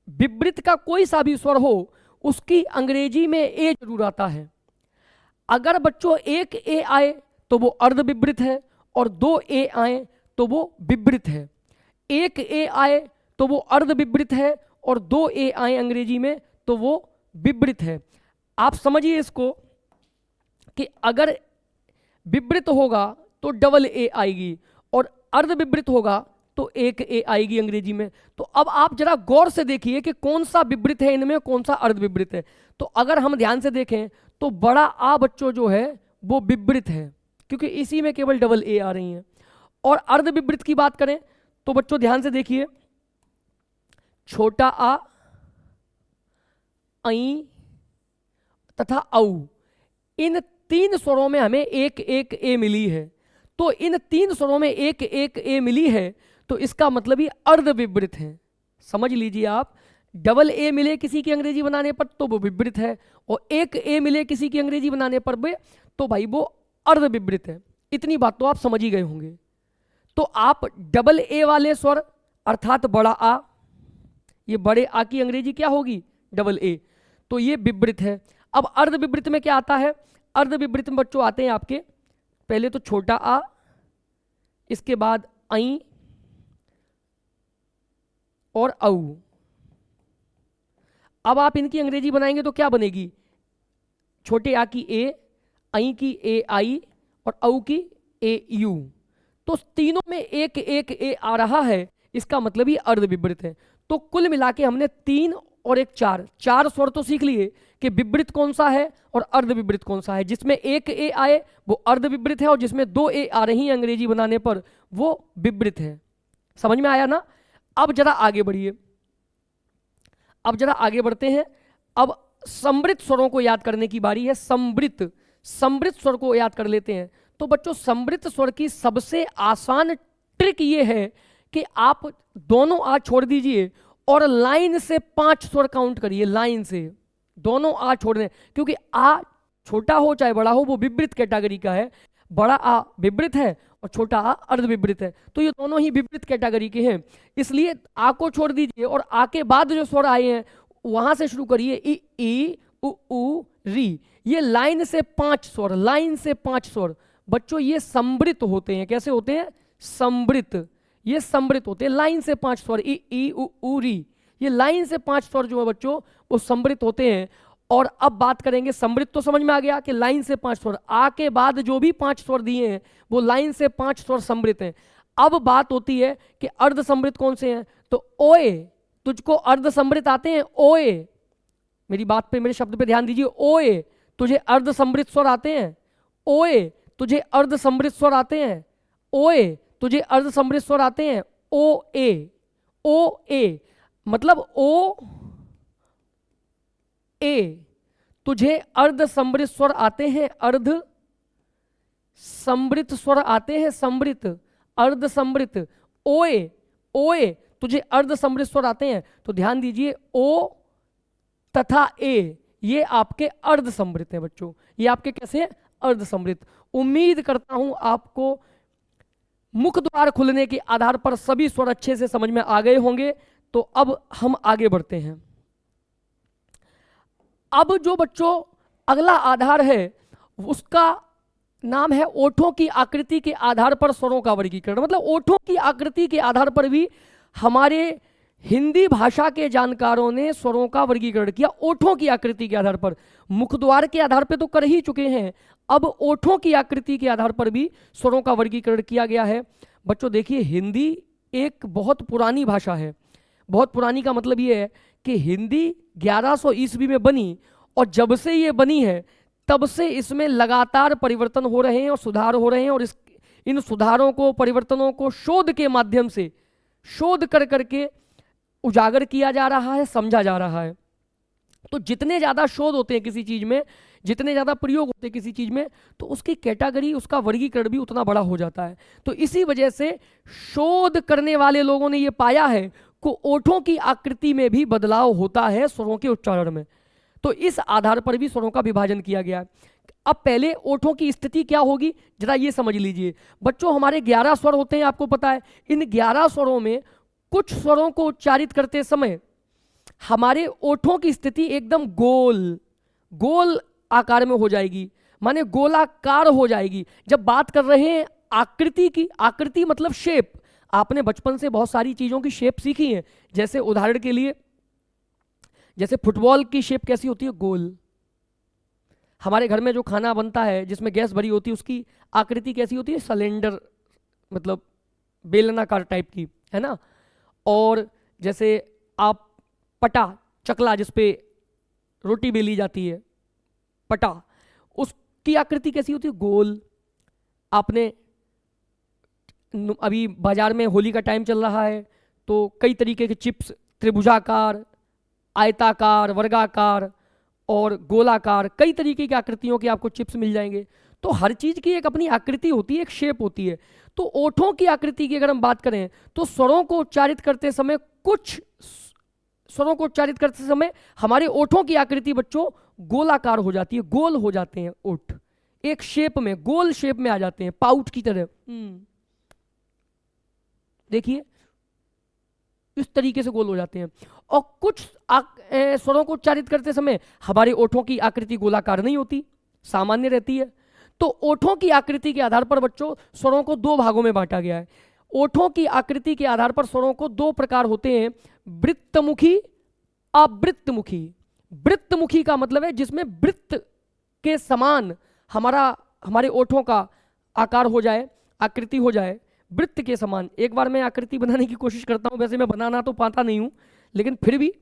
विवृत का कोई सा भी स्वर हो उसकी अंग्रेजी में ए जरूर आता है। अगर बच्चों एक ए आए तो वो अर्धविवृत है, और 2 ए आए तो वो विवृत है। एक ए आए तो वो अर्धविवृत है, और 2 ए आए अंग्रेजी में तो वो विवृत है। आप समझिए इसको कि अगर विवृत होगा तो डबल ए आएगी, और अर्धविवृत होगा तो एक ए आएगी अंग्रेजी में। तो अब आप जरा गौर से देखिए कि कौन सा विवृत है इनमें, कौन सा अर्धविवृत है। तो अगर हम ध्यान से देखें तो बड़ा आ बच्चों जो है वो विवृत है, क्योंकि इसी में केवल डबल ए आ रही हैं। और अर्धविवृत की बात करें तो बच्चों ध्यान से देखिए, छोटा आ, ऐ तथा औ, इन 3 स्वरों में हमें एक एक ए मिली है। तो इन 3 स्वरों में एक एक ए मिली है, तो इसका मतलब ये अर्धविवृत है। समझ लीजिए आप, डबल ए मिले किसी की अंग्रेजी बनाने पर तो वो विवृत है, और एक ए मिले किसी की अंग्रेजी बनाने पर भी तो भाई वो अर्धविवृत है। इतनी बात तो आप समझ ही गए होंगे। तो आप डबल ए वाले स्वर अर्थात बड़ा आ, ये बड़े आ की अंग्रेजी क्या होगी, डबल ए, तो ये विवृत है। अब अर्धविवृत में क्या आता है, अर्धविवृत में बच्चों आते हैं आपके पहले तो छोटा आ, इसके बाद ऐ और औ। अब आप इनकी अंग्रेजी बनाएंगे तो क्या बनेगी, छोटे आ की ए, ऐ की ए आई और औ की ए यू। तो तीनों में एक एक ए आ रहा है, इसका मतलब ही अर्धविवृत है। तो कुल मिला के हमने 3 और 1 4 स्वर तो सीख लिए कि विवृत कौन सा है और अर्धविवृत कौन सा है। जिसमें एक ए आए वो अर्धविवृत है, और जिसमें 2 ए आ रही हैं अंग्रेजी बनाने पर वो विवृत है। समझ में आया ना। अब जरा आगे बढ़िए, अब जरा आगे बढ़ते हैं। अब समृद्ध स्वरों को याद करने की बारी है। समृद्ध स्वर को याद कर लेते हैं। तो बच्चों समृद्ध स्वर की सबसे आसान ट्रिक ये है कि आप दोनों आ छोड़ दीजिए और लाइन से 5 स्वर काउंट करिए। लाइन से दोनों आ छोड़ दें, क्योंकि आ छोटा हो चाहे बड़ा हो वो विपरीत कैटेगरी का है। बड़ा आ विपरीत है और छोटा आ अर्ध विपरीत है, तो ये दोनों ही विपरीत कैटेगरी के हैं। इसलिए आ को छोड़ दीजिए और आ के बाद जो स्वर आए हैं वहां से शुरू करिए। ई ई उ री, ये लाइन से 5 स्वर, लाइन से 5 स्वर। बच्चों ये समृद्ध होते हैं। कैसे होते हैं? समृद्ध। ये समृद्ध होते हैं, लाइन से 5 स्वर। ई ई उ री, ये लाइन से 5 स्वर जो है बच्चों वो समृद्ध होते हैं। और अब बात करेंगे, समृद्ध तो समझ में आ गया कि लाइन से 5 स्वर। आ के बाद जो भी 5 स्वर दिए हैं वो लाइन से 5 स्वर समृद्ध हैं। अब बात होती है कि अर्ध समृद्ध कौन से हैं। तो ओए, तुझको अर्ध समृद्ध आते हैं? ओए, मेरी बात पे, मेरे शब्द पे ध्यान दीजिए। ओए, तुझे अर्ध समृद्ध स्वर आते हैं? ओए, तुझे अर्ध समृद्ध स्वर आते हैं? ओए, तुझे अर्ध समृद्ध स्वर आते हैं? ओ ए, ओ ए मतलब ओ ए, तुझे अर्ध समृद्ध स्वर आते हैं? अर्ध समृद्ध स्वर आते हैं? समृद्ध, अर्ध समृद्ध। ओए, ओए, तुझे अर्ध समृद्ध स्वर आते हैं? तो ध्यान दीजिए, ओ तथा ए ये आपके अर्ध समृद्ध हैं बच्चों। ये आपके कैसे हैं? अर्ध समृद्ध। उम्मीद करता हूं आपको मुख द्वार खुलने के आधार पर सभी स्वर अच्छे से समझ में आ गए होंगे। तो अब हम आगे बढ़ते हैं। अब जो बच्चों अगला आधार है उसका नाम है ओठों की आकृति के आधार पर स्वरों का वर्गीकरण। मतलब ओठों की आकृति के आधार पर भी हमारे हिंदी भाषा के जानकारों ने स्वरों का वर्गीकरण किया। ओठों की आकृति के आधार पर, मुख द्वार के आधार पर तो कर ही चुके हैं, अब ओठों की आकृति के आधार पर भी स्वरों का वर्गीकरण किया गया है। बच्चों देखिए, हिंदी एक बहुत पुरानी भाषा है। बहुत पुरानी का मतलब ये है कि हिंदी 1100 ईस्वी में बनी और जब से ये बनी है तब से इसमें लगातार परिवर्तन हो रहे हैं और सुधार हो रहे हैं। और इन सुधारों को, परिवर्तनों को शोध के माध्यम से, शोध कर करके उजागर किया जा रहा है, समझा जा रहा है। तो जितने ज़्यादा शोध होते हैं किसी चीज़ में, जितने ज़्यादा प्रयोग होते हैं किसी चीज़ में, तो उसकी कैटेगरी, उसका वर्गीकरण भी उतना बड़ा हो जाता है। तो इसी वजह से शोध करने वाले लोगों ने ये पाया है कि ओठों की आकृति में भी बदलाव होता है स्वरों के उच्चारण में। तो इस आधार पर भी स्वरों का विभाजन किया गया है। अब पहले ओठों की स्थिति क्या होगी जरा ये समझ लीजिए। बच्चों हमारे 11 स्वर होते हैं, आपको पता है। इन 11 स्वरों में कुछ स्वरों को उच्चारित करते समय हमारे ओठों की स्थिति एकदम गोल, गोल आकार में हो जाएगी, माने गोलाकार हो जाएगी। जब बात कर रहे हैं आकृति की, आकृति मतलब शेप, आपने बचपन से बहुत सारी चीज़ों की शेप सीखी है। जैसे उदाहरण के लिए, जैसे फुटबॉल की शेप कैसी होती है? गोल। हमारे घर में जो खाना बनता है जिसमें गैस भरी होती है उसकी आकृति कैसी होती है? सिलेंडर, मतलब बेलनाकार टाइप की, है ना। और जैसे आप पटा, चकला जिसपे रोटी बेली जाती है, पटा, उसकी आकृति कैसी होती है? गोल। आपने अभी बाजार में होली का टाइम चल रहा है तो कई तरीके के चिप्स, त्रिभुजाकार, आयताकार, वर्गाकार और गोलाकार, कई तरीके की आकृतियों के आपको चिप्स मिल जाएंगे। तो हर चीज़ की एक अपनी आकृति होती है, एक शेप होती है। तो ओठों की आकृति की अगर हम बात करें तो स्वरों को उच्चारित करते समय, कुछ स्वरों को उच्चारित करते समय हमारे ओठों की आकृति बच्चों गोलाकार हो जाती है, गोल हो जाते हैं ओठ, एक शेप में, गोल शेप में आ जाते हैं, पाउच की तरह। देखिए इस तरीके से गोल हो जाते हैं। और कुछ स्वरों को उच्चारित करते समय हमारे ओठों की आकृति गोलाकार नहीं होती, सामान्य रहती है। तो ओठों की आकृति के आधार पर बच्चों स्वरों को 2 भागों में बांटा गया है। ओठों की आकृति के आधार पर स्वरों को 2 प्रकार होते हैं, वृत्तमुखी, अवृत्तमुखी। वृत्तमुखी का मतलब है जिसमें वृत्त के समान हमारे ओठों का आकार हो जाए, आकृति हो जाए वृत्त के समान। एक बार मैं आकृति बनाने की कोशिश करता हूं, वैसे मैं बनाना तो पाता नहीं हूं लेकिन फिर भी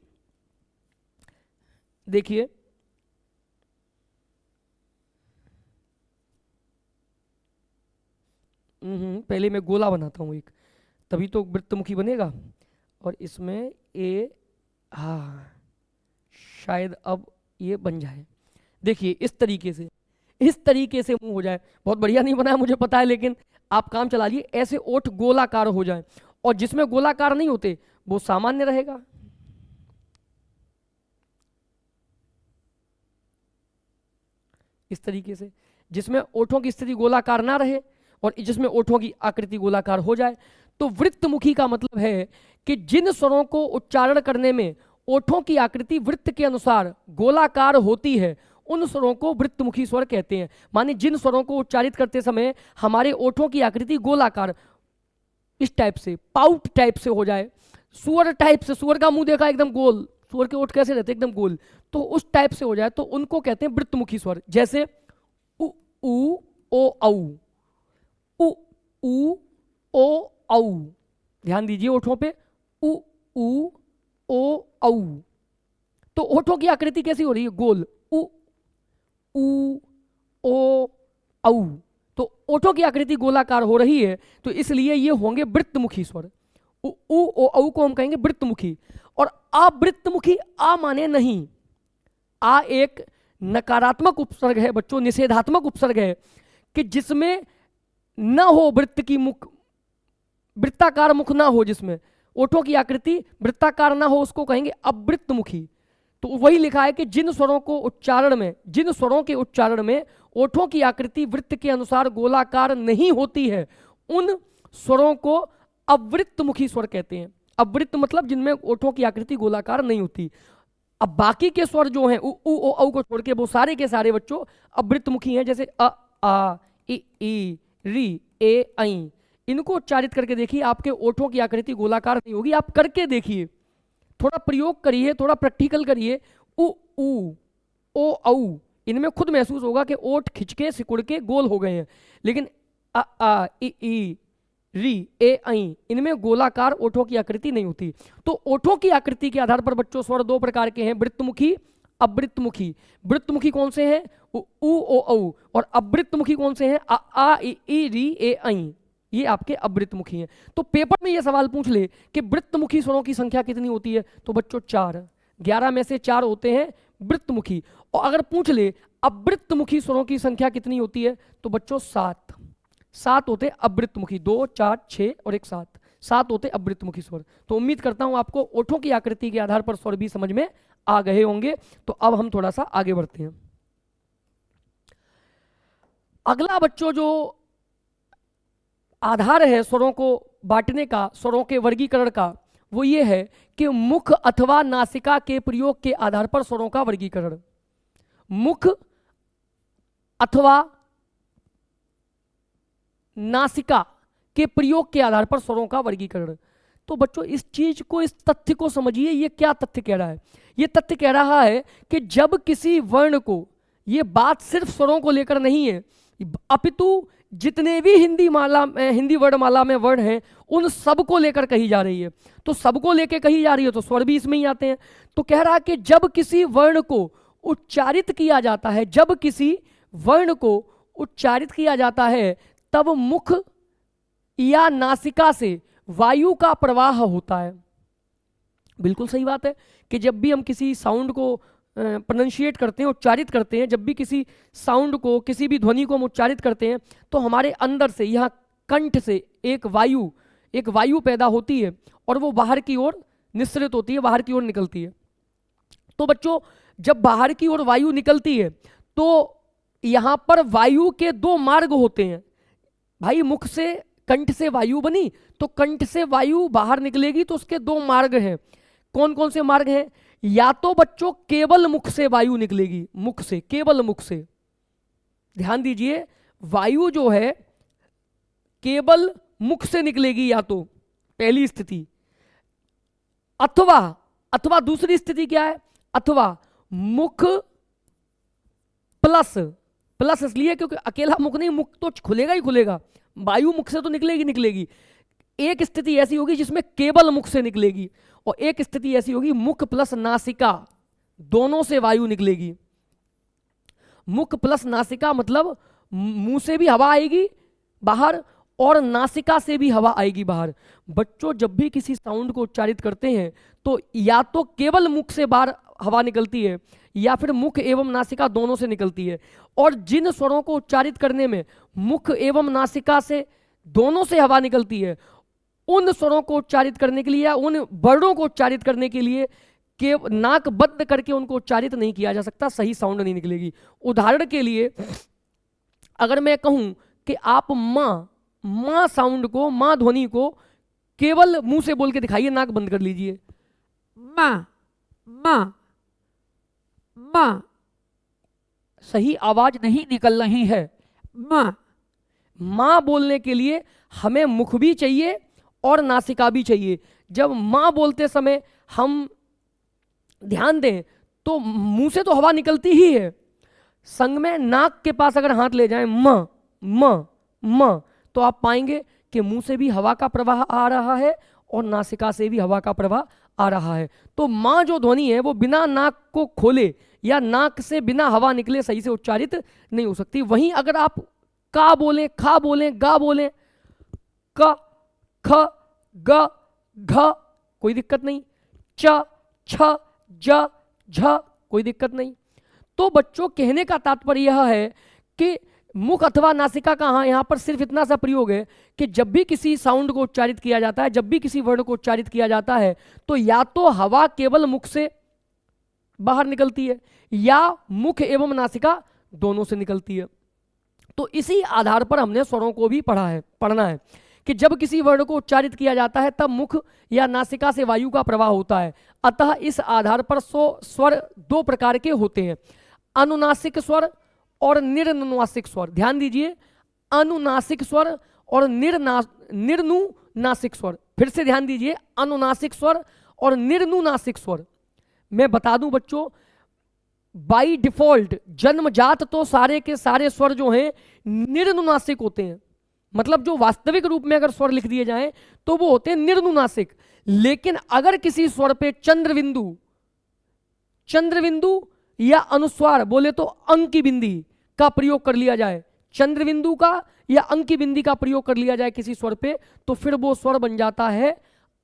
देखिए, पहले मैं गोला बनाता हूं एक, तभी तो वृत्तमुखी बनेगा। और इसमें ए, हाँ शायद अब ये बन जाए। देखिए इस तरीके से मुंह हो जाए। बहुत बढ़िया नहीं बनाया मुझे पता है, लेकिन आप काम चला लिए। ऐसे ओठ गोलाकार हो जाए, और जिसमें गोलाकार नहीं होते वो सामान्य रहेगा। इस तरीके से जिसमें ओठों की स्थिति गोलाकार ना रहे और जिसमें ओठों की आकृति गोलाकार हो जाए। तो वृत्तमुखी का मतलब है कि जिन स्वरों को उच्चारण करने में ओठों की आकृति वृत्त के अनुसार गोलाकार होती है उन स्वरों को वृत्तमुखी स्वर कहते हैं। माने जिन स्वरों को उच्चारित करते समय हमारे ओठों की आकृति गोलाकार, इस टाइप से, पाउट टाइप से हो जाए, सुअर टाइप से, सुअर का मुंह देखा एकदम गोल, सुअर के ओठ कैसे रहते एकदम गोल, तो उस टाइप से हो जाए तो उनको कहते हैं वृत्तमुखी स्वर। जैसे उ ऊ ओ औ, उ ऊ ओ औ। ध्यान दीजिए ओठों पे, उ ऊ ओ औ। तो ओठों की आकृति कैसी हो रही है? गोल, उ ऊ ओ औ। तो ओठों की आकृति गोलाकार हो रही है, तो इसलिए ये होंगे वृत्तमुखी स्वर। उ ऊ ओ औ को हम कहेंगे वृत्तमुखी। और अवृत्तमुखी, आ माने नहीं, आ एक नकारात्मक उपसर्ग है बच्चों, निषेधात्मक उपसर्ग है कि जिसमें न हो वृत्त की मुख, वृत्ताकार मुख ना हो, जिसमें ओठों की आकृति वृत्ताकार ना हो, उसको कहेंगे अवृत्तमुखी। तो वही लिखा है कि जिन स्वरों को उच्चारण में, जिन स्वरों के उच्चारण में ओठों की आकृति वृत्त के अनुसार गोलाकार नहीं होती है उन स्वरों को अवृत्तमुखी स्वर कहते हैं। अवृत्त मतलब जिनमें ओठों की आकृति गोलाकार नहीं होती। अब बाकी के स्वर जो हैं उ ऊ ओ औ को छोड़ के वो सारे के सारे बच्चों अवृत्तमुखी हैं। जैसे अ आ इ ई री ए ऐ, इनको उच्चारित करके देखिए, आपके ओठों की आकृति गोलाकार नहीं होगी। आप करके देखिए, थोड़ा प्रयोग करिए, थोड़ा प्रैक्टिकल करिए। उ ऊ ओ औ, इनमें खुद महसूस होगा कि ओठ खिंचके सिकुड़ के गोल हो गए हैं। लेकिन अ आ इ ई री ए ऐ, इनमें गोलाकार ओठों की आकृति नहीं होती। तो ओठों की आकृति के आधार पर बच्चों स्वर दो प्रकार के हैं, वृत्तमुखी, अवृत्तमुखी। वृत्तमुखी कौन से हैं? उ ऊ ओ औ। और अवृत्तमुखी कौन से हैं? अ आ इ ई री ए ऐ, ये आपके अवृत्तमुखी हैं। तो पेपर में ये सवाल पूछ ले कि वृत्तमुखी स्वरों की संख्या कितनी होती है, तो बच्चों 4, 11 में से 4 होते हैं वृत्तमुखी। और अगर पूछ ले अवृत्तमुखी स्वरों की संख्या कितनी होती है, तो बच्चों 7 होते अवृत्तमुखी। 2, 4, 6 और 1 7 होते अवृत्तमुखी स्वर। तो उम्मीद करता हूं आपको ओठों की आकृति के आधार पर स्वर भी समझ में आ गए होंगे। तो अब हम थोड़ा सा आगे बढ़ते हैं। अगला बच्चों जो आधार है स्वरों को बांटने का, स्वरों के वर्गीकरण का, वो ये है कि मुख अथवा नासिका के प्रयोग के आधार पर स्वरों का वर्गीकरण। मुख अथवा नासिका के प्रयोग के आधार पर स्वरों का वर्गीकरण। तो बच्चों इस चीज को, इस तथ्य को समझिए, ये क्या तथ्य कह रहा है? ये तथ्य कह रहा है कि जब किसी वर्ण को, ये बात सिर्फ स्वरों को लेकर नहीं है, अपितु जितने भी हिंदी वर्णमाला में वर्ण हैं उन सब को लेकर कही जा रही है। तो सबको लेकर कही जा रही है तो स्वर भी इसमें ही आते हैं। तो कह रहा है कि जब किसी वर्ण को उच्चारित किया जाता है, जब किसी वर्ण को उच्चारित किया जाता है, तब मुख या नासिका से वायु का प्रवाह होता है। बिल्कुल सही बात है कि जब भी हम किसी साउंड को प्रोनाउंशिएट करते हैं, उच्चारित करते हैं, जब भी किसी साउंड को, किसी भी ध्वनि को हम उच्चारित करते हैं, तो हमारे अंदर से, यहाँ कंठ से एक वायु पैदा होती है और वो बाहर की ओर निस्सृत होती है, बाहर की ओर निकलती है। तो बच्चों जब बाहर की ओर वायु निकलती है तो यहाँ पर वायु के 2 मार्ग होते हैं। भाई मुख से, कंठ से वायु बनी, तो कंठ से वायु बाहर निकलेगी तो उसके 2 मार्ग हैं। कौन कौन से मार्ग हैं? या तो बच्चों केवल मुख से वायु निकलेगी, मुख से, केवल मुख से। ध्यान दीजिए, वायु जो है केवल मुख से निकलेगी, या तो पहली स्थिति, अथवा दूसरी स्थिति क्या है? अथवा मुख प्लस इसलिए क्योंकि अकेला मुख नहीं, मुख तो खुलेगा ही खुलेगा, वायु मुख से तो निकलेगी। एक स्थिति ऐसी होगी जिसमें केवल मुख से निकलेगी, और एक स्थिति ऐसी होगी मुख प्लस नासिका दोनों से वायु निकलेगी। मुख प्लस नासिका मतलब मुंह से भी हवा आएगी बाहर और नासिका से भी हवा आएगी बाहर। बच्चों जब भी किसी साउंड को उच्चारित करते हैं तो या तो केवल मुख से बाहर हवा निकलती है, या फिर मुख एवं नासिका दोनों से निकलती है। और जिन स्वरों को उच्चारित करने में मुख एवं नासिका से दोनों से हवा निकलती है, उन स्वरों को उच्चारित करने के लिए या उन वर्णों को उच्चारित करने के लिए कि नाक बंद करके उनको उच्चारित नहीं किया जा सकता, सही साउंड नहीं निकलेगी। उदाहरण के लिए अगर मैं कहूं कि आप मां साउंड को, मां ध्वनि को केवल मुंह से बोल के दिखाइए, नाक बंद कर लीजिए। मां मां मां, सही आवाज नहीं निकल रही है। मां बोलने के लिए हमें मुख भी चाहिए और नासिका भी चाहिए। जब मां बोलते समय हम ध्यान दें तो मुंह से तो हवा निकलती ही है, संग में नाक के पास अगर हाथ ले जाएं म म म, तो आप पाएंगे कि मुंह से भी हवा का प्रवाह आ रहा है और नासिका से भी हवा का प्रवाह आ रहा है। तो मां जो ध्वनि है वो बिना नाक को खोले या नाक से बिना हवा निकले सही से उच्चारित नहीं हो सकती। वहीं अगर आप का बोलें, खा बोलें, गा बोलें, क ख ग घ, कोई दिक्कत नहीं, च छ ज झ, कोई दिक्कत नहीं। तो बच्चों कहने का तात्पर्य यह है कि मुख अथवा नासिका का यहाँ पर सिर्फ इतना सा प्रयोग है कि जब भी किसी साउंड को उच्चारित किया जाता है, जब भी किसी वर्ण को उच्चारित किया जाता है, तो या तो हवा केवल मुख से बाहर निकलती है या मुख एवं नासिका दोनों से निकलती है। तो इसी आधार पर हमने स्वरों को भी पढ़ना है कि जब किसी वर्ण को उच्चारित किया जाता है तब मुख या नासिका से वायु का प्रवाह होता है। अतः इस आधार पर स्वर दो प्रकार के होते हैं, अनुनासिक स्वर और निर्नुनासिक स्वर। ध्यान दीजिए, अनुनासिक स्वर और निर्नुनासिक स्वर। फिर से ध्यान दीजिए, अनुनासिक स्वर और निर्नुनासिक स्वर। मैं बता दूं बच्चों, बाई डिफॉल्ट जन्मजात तो सारे के सारे स्वर जो हैं निर्नुनासिक होते हैं, मतलब जो वास्तविक रूप में अगर स्वर लिख दिए जाएं तो वो होते हैं निर्नुनासिक। लेकिन अगर किसी स्वर पे चंद्रबिंदु या अनुस्वार बोले तो अंक की बिंदी का प्रयोग कर लिया जाए, चंद्रबिंदु का या अंक की बिंदी का प्रयोग कर लिया जाए किसी स्वर पे, तो फिर वो स्वर बन जाता है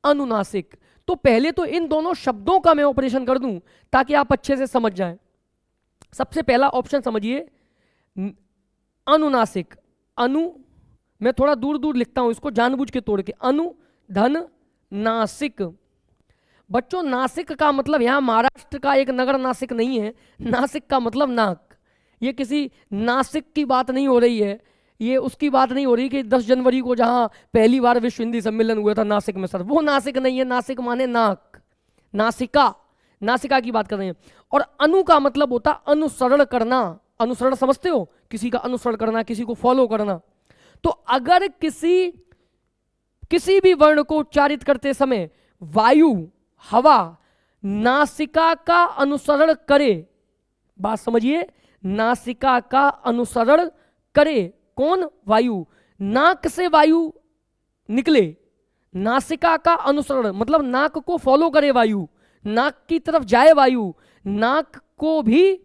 अनुनासिक। तो पहले तो इन दोनों शब्दों का मैं ऑपरेशन कर दूं ताकि आप अच्छे से समझ जाएं। सबसे पहला ऑप्शन समझिए, अनुनासिक। अनु, मैं थोड़ा दूर दूर लिखता हूं इसको जानबूझ के तोड़ के, अनु धन नासिक। बच्चों नासिक का मतलब यहां महाराष्ट्र का एक नगर नासिक नहीं है, नासिक का मतलब नाक। ये किसी नासिक की बात नहीं हो रही है, ये उसकी बात नहीं हो रही कि 10 जनवरी को जहां पहली बार विश्व हिंदी सम्मेलन हुआ था नासिक में, सर वो नासिक नहीं है। नासिक माने नाक, नासिका, नासिका की बात कर रहे हैं। और अनु का मतलब होता अनुसरण करना। अनुसरण समझते हो, किसी का अनुसरण करना, किसी को फॉलो करना। तो अगर किसी भी वर्ण को उच्चारित करते समय वायु, हवा नासिका का अनुसरण करे, बात समझिए, नासिका का अनुसरण करे। कौन? वायु। नाक से वायु निकले, नासिका का अनुसरण मतलब नाक को फॉलो करे वायु, नाक की तरफ जाए वायु, नाक को भी,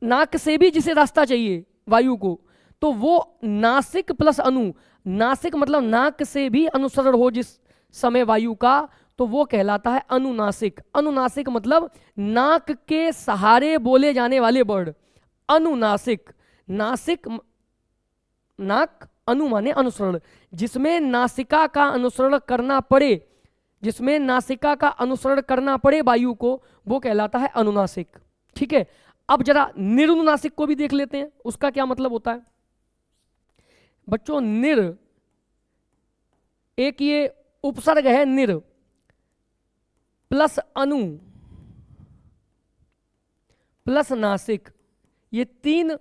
नाक से भी जिसे रास्ता चाहिए वायु को, तो वो नासिक प्लस अनु। नासिक मतलब नाक से भी अनुसरण हो जिस समय वायु का, तो वो कहलाता है अनुनासिक। अनुनासिक मतलब नाक के सहारे बोले जाने वाले वर्ड, अनुनासिक। नासिक नाक, अनु माने अनुसरण, जिसमें नासिका का अनुसरण करना पड़े, जिसमें नासिका का अनुसरण करना पड़े वायु को, वो कहलाता है अनुनासिक। ठीक है, अब जरा निर्नुनासिक को भी देख लेते हैं, उसका क्या मतलब होता है। बच्चों निर, एक ये उपसर्ग है निर प्लस अनु प्लस नासिक, ये 3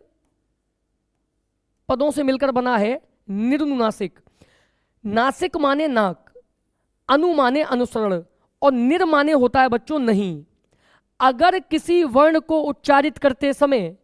पदों से मिलकर बना है निर्नुनासिक। नासिक माने नाक, अनु माने अनुसरण और निर माने होता है बच्चों नहीं। अगर किसी वर्ण को उच्चारित करते समय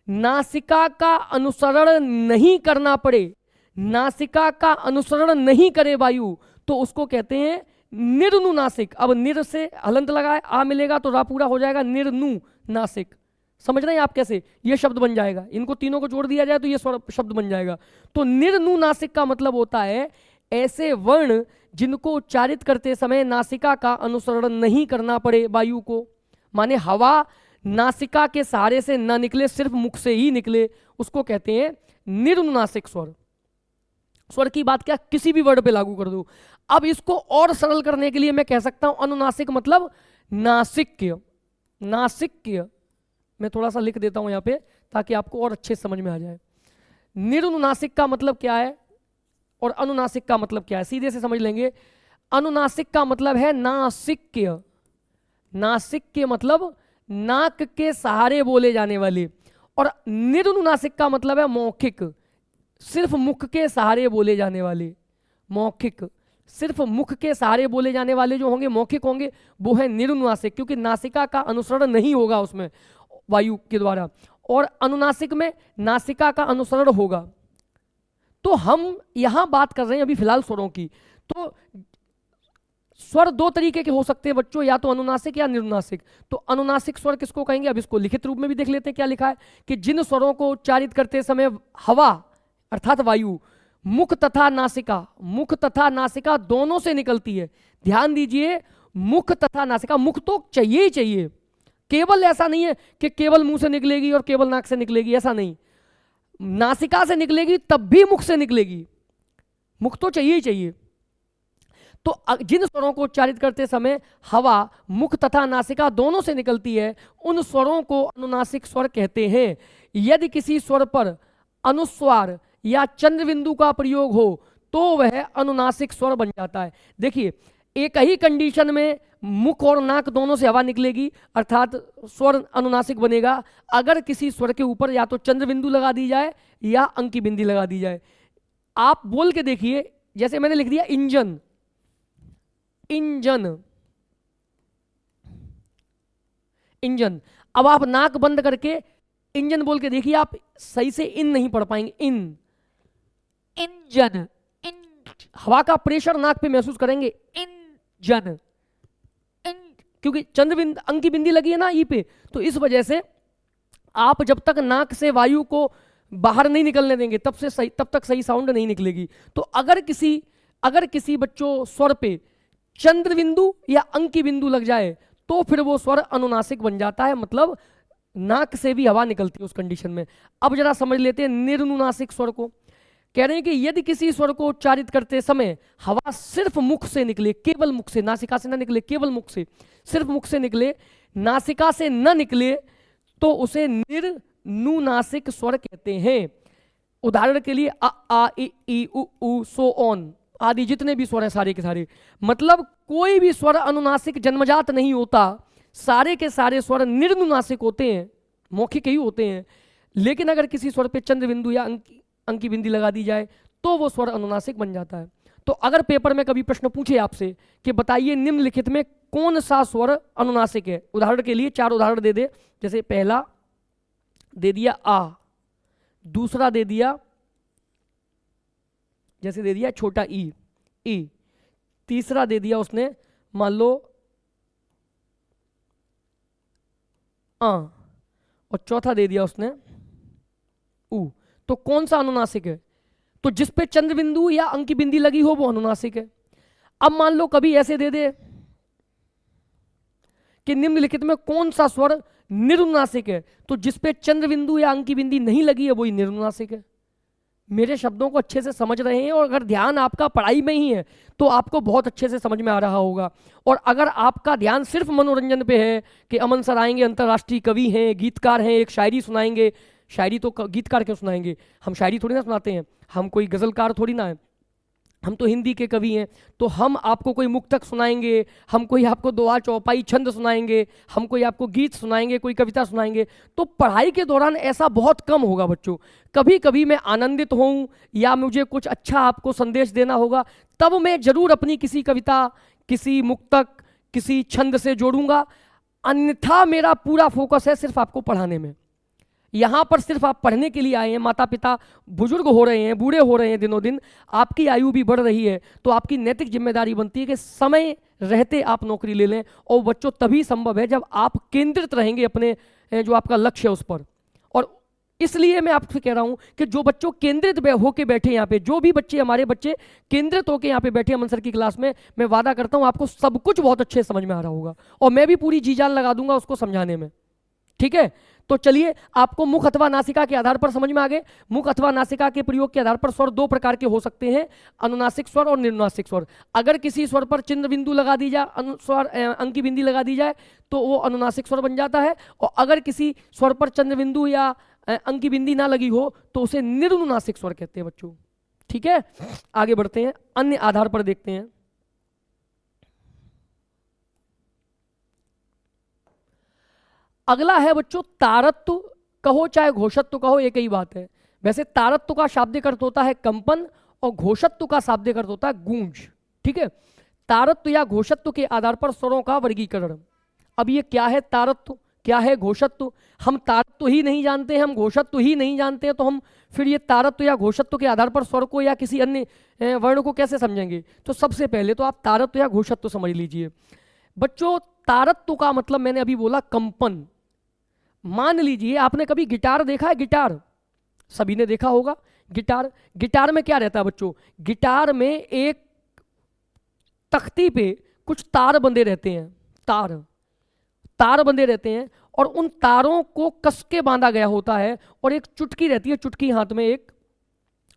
नासिका का अनुसरण नहीं करना पड़े, नासिका का अनुसरण नहीं करे वायु, तो उसको कहते हैं निर्नुनासिक। अब निर से हलंत लगाए, आ मिलेगा तो रा पूरा हो जाएगा, निर्नुनासिक। समझ रहे हैं आप कैसे ये शब्द बन जाएगा, इनको तीनों को जोड़ दिया जाए तो ये शब्द बन जाएगा। तो निर्नुनासिक का मतलब होता है ऐसे वर्ण जिनको उच्चारित करते समय नासिका का अनुसरण नहीं करना पड़े वायु को। माने हवा नासिका के सहारे से न निकले, सिर्फ मुख से ही निकले, उसको कहते हैं निरनुनासिक स्वर। स्वर की बात क्या किसी भी वर्ड पे लागू कर दो। अब इसको और सरल करने के लिए मैं कह सकता हूं अनुनासिक मतलब नासिक्य। नासिक्य मैं थोड़ा सा लिख देता हूं यहां पे ताकि आपको और अच्छे समझ में आ जाए। निरनुनासिक का मतलब क्या है और अनुनासिक का मतलब क्या है, सीधे से समझ लेंगे। अनुनासिक का मतलब है नासिक्य। नासिक्य मतलब नाक के सहारे बोले जाने वाले, और निरनुनासिक का मतलब है मौखिक, सिर्फ मुख के सहारे बोले जाने वाले। मौखिक सिर्फ मुख के सहारे बोले जाने वाले जो होंगे मौखिक होंगे, वो है निरनुनासिक, क्योंकि नासिका का अनुसरण नहीं होगा उसमें वायु के द्वारा, और अनुनासिक में नासिका का अनुसरण होगा। तो हम यहां बात कर रहे हैं अभी फिलहाल स्वरों की। तो स्वर दो तरीके के हो सकते हैं बच्चों, या तो अनुनासिक या निरुनासिक। तो अनुनासिक स्वर किसको कहेंगे, अब इसको लिखित रूप में भी देख लेते हैं क्या लिखा है, कि जिन स्वरों को उच्चारित करते समय हवा अर्थात वायु मुख तथा नासिका, मुख तथा नासिका दोनों से निकलती है। ध्यान दीजिए, मुख तथा नासिका, मुख तो चाहिए ही चाहिए, केवल ऐसा नहीं है कि केवल मुंह से निकलेगी और केवल नाक से निकलेगी, ऐसा नहीं। नासिका से निकलेगी तब भी मुख से निकलेगी, मुख तो चाहिए ही चाहिए। तो जिन स्वरों को उच्चारित करते समय हवा मुख तथा नासिका दोनों से निकलती है, उन स्वरों को अनुनासिक स्वर कहते हैं। यदि किसी स्वर पर अनुस्वार या चंद्र बिंदु का प्रयोग हो तो वह अनुनासिक स्वर बन जाता है। देखिए, एक ही कंडीशन में मुख और नाक दोनों से हवा निकलेगी अर्थात स्वर अनुनासिक बनेगा, अगर किसी स्वर के ऊपर या तो चंद्र बिंदु लगा दी जाए या अंकी बिंदी लगा दी जाए। आप बोल के देखिए, जैसे मैंने लिख दिया इंजन, इंजन, इंजन। अब आप नाक बंद करके इंजन बोल के देखिए, आप सही से इन नहीं पढ़ पाएंगे। इन, इंजन, इन, हवा का प्रेशर नाक पे महसूस करेंगे। इंजन, इन, क्योंकि चंद्र बिंद अंकी बिंदी लगी है ना ई पे, तो इस वजह से आप जब तक नाक से वायु को बाहर नहीं निकलने देंगे तब तक सही साउंड नहीं निकलेगी। तो अगर किसी बच्चों स्वर पे चंद्र बिंदु या अंकी बिंदु लग जाए तो फिर वो स्वर अनुनासिक बन जाता है, मतलब नाक से भी हवा निकलती है उस कंडीशन में। अब जरा समझ लेते हैं निरनुनासिक स्वर को। कह रहे हैं कि यदि किसी स्वर को उच्चारित करते समय हवा सिर्फ मुख से निकले, केवल मुख से, नासिका से ना निकले, केवल मुख से, सिर्फ मुख से निकले, नासिका से न निकले, तो उसे निरनुनासिक स्वर कहते हैं। उदाहरण के लिए अ आ इ ई उ ऊ सो ऑन आदि जितने भी स्वर हैं सारे के सारे, मतलब कोई भी स्वर अनुनासिक जन्मजात नहीं होता, सारे के सारे स्वर निरनुनासिक होते हैं, मौखिक ही होते हैं। लेकिन अगर किसी स्वर पे चंद्र बिंदु या अंकी बिंदी लगा दी जाए तो वो स्वर अनुनासिक बन जाता है। तो अगर पेपर में कभी प्रश्न पूछे आपसे कि बताइए निम्नलिखित में कौन सा स्वर अनुनासिक है, उदाहरण के लिए 4 उदाहरण दे दे, जैसे पहला दे दिया आ, दूसरा दे दिया जैसे दे दिया छोटा ई, तीसरा दे दिया उसने मान लो और चौथा दे दिया उसने ऊ। तो कौन सा अनुनासिक है? तो जिस पे चंद्र बिंदु या अंकी बिंदी लगी हो वो अनुनासिक है। अब मान लो कभी ऐसे दे दे कि निम्नलिखित में कौन सा स्वर निरुनासिक है, तो जिस पे चंद्र बिंदु या अंकी बिंदी नहीं लगी है वही निरुनासिक है। मेरे शब्दों को अच्छे से समझ रहे हैं, और अगर ध्यान आपका पढ़ाई में ही है तो आपको बहुत अच्छे से समझ में आ रहा होगा। और अगर आपका ध्यान सिर्फ मनोरंजन पे है कि अमन सर आएंगे, अंतर्राष्ट्रीय कवि हैं, गीतकार हैं, एक शायरी सुनाएंगे, शायरी तो गीतकार क्यों सुनाएंगे, हम शायरी थोड़ी ना सुनाते हैं, हम कोई गज़लकार थोड़ी ना है, हम तो हिंदी के कवि हैं, तो हम आपको कोई मुक्तक सुनाएंगे, हम कोई आपको दोहा चौपाई छंद सुनाएंगे, हम कोई आपको गीत सुनाएंगे, कोई कविता सुनाएंगे, तो पढ़ाई के दौरान ऐसा बहुत कम होगा बच्चों। कभी कभी मैं आनंदित होऊं या मुझे कुछ अच्छा आपको संदेश देना होगा, तब मैं जरूर अपनी किसी कविता, किसी मुक्तक, किसी छंद से जोड़ूंगा, अन्यथा मेरा पूरा फोकस है सिर्फ आपको पढ़ाने में। यहाँ पर सिर्फ आप पढ़ने के लिए आए हैं, माता पिता बुजुर्ग हो रहे हैं, बूढ़े हो रहे हैं दिनों दिन, आपकी आयु भी बढ़ रही है, तो आपकी नैतिक जिम्मेदारी बनती है कि समय रहते आप नौकरी ले लें। और बच्चों तभी संभव है जब आप केंद्रित रहेंगे अपने जो आपका लक्ष्य है उस पर। और इसलिए मैं आपसे कह रहा हूं कि जो बच्चों केंद्रित होके बैठे यहाँ पे, जो भी बच्चे हमारे बच्चे केंद्रित होके यहाँ पे बैठे अमन सर की क्लास में, मैं वादा करता हूं आपको सब कुछ बहुत अच्छे समझ में आ रहा होगा और मैं भी पूरी जी जान लगा दूंगा उसको समझाने में। ठीक है, तो चलिए आपको मुख अथवा नासिका के आधार पर समझ में आ गए। मुख अथवा नासिका के प्रयोग के आधार पर स्वर दो प्रकार के हो सकते हैं, अनुनासिक स्वर और निर्नुनासिक स्वर। अगर किसी स्वर पर चिन्ह बिंदु लगा दी जाए, स्वर अंकी बिंदी लगा दी जाए तो वो अनुनासिक स्वर बन जाता है, और अगर किसी स्वर पर चंद्र बिंदु या अंकी बिंदी ना लगी हो तो उसे निर्नुनासिक स्वर कहते हैं बच्चों। ठीक है, आगे बढ़ते हैं, अन्य आधार पर देखते हैं। अगला है बच्चों तारत्व, कहो चाहे घोषत्व कहो एक ही बात है। वैसे तारत्व का शाब्दिक अर्थ होता है कंपन और घोषत्व का शाब्दिक अर्थ होता है गूंज। ठीक है, तारत्व या घोषत्व के आधार पर स्वरों का वर्गीकरण। अब ये क्या है तारत्व, क्या है घोषत्व? हम तारत्व ही नहीं जानते हैं, हम घोषत्व ही नहीं जानते हैं, तो हम फिर ये तारत्व या घोषत्व के आधार पर स्वर को या किसी अन्य वर्ण को कैसे समझेंगे? तो सबसे पहले तो आप तारत्व या घोषत्व समझ लीजिए बच्चों। तारत्व का मतलब मैंने अभी बोला कंपन। मान लीजिए आपने कभी गिटार देखा है? गिटार सभी ने देखा होगा। गिटार, गिटार में क्या रहता है बच्चों? गिटार में एक तख्ती पे कुछ तार बंधे रहते हैं, तार बंधे रहते हैं, और उन तारों को कस के बांधा गया होता है, और एक चुटकी रहती है, चुटकी हाथ में एक,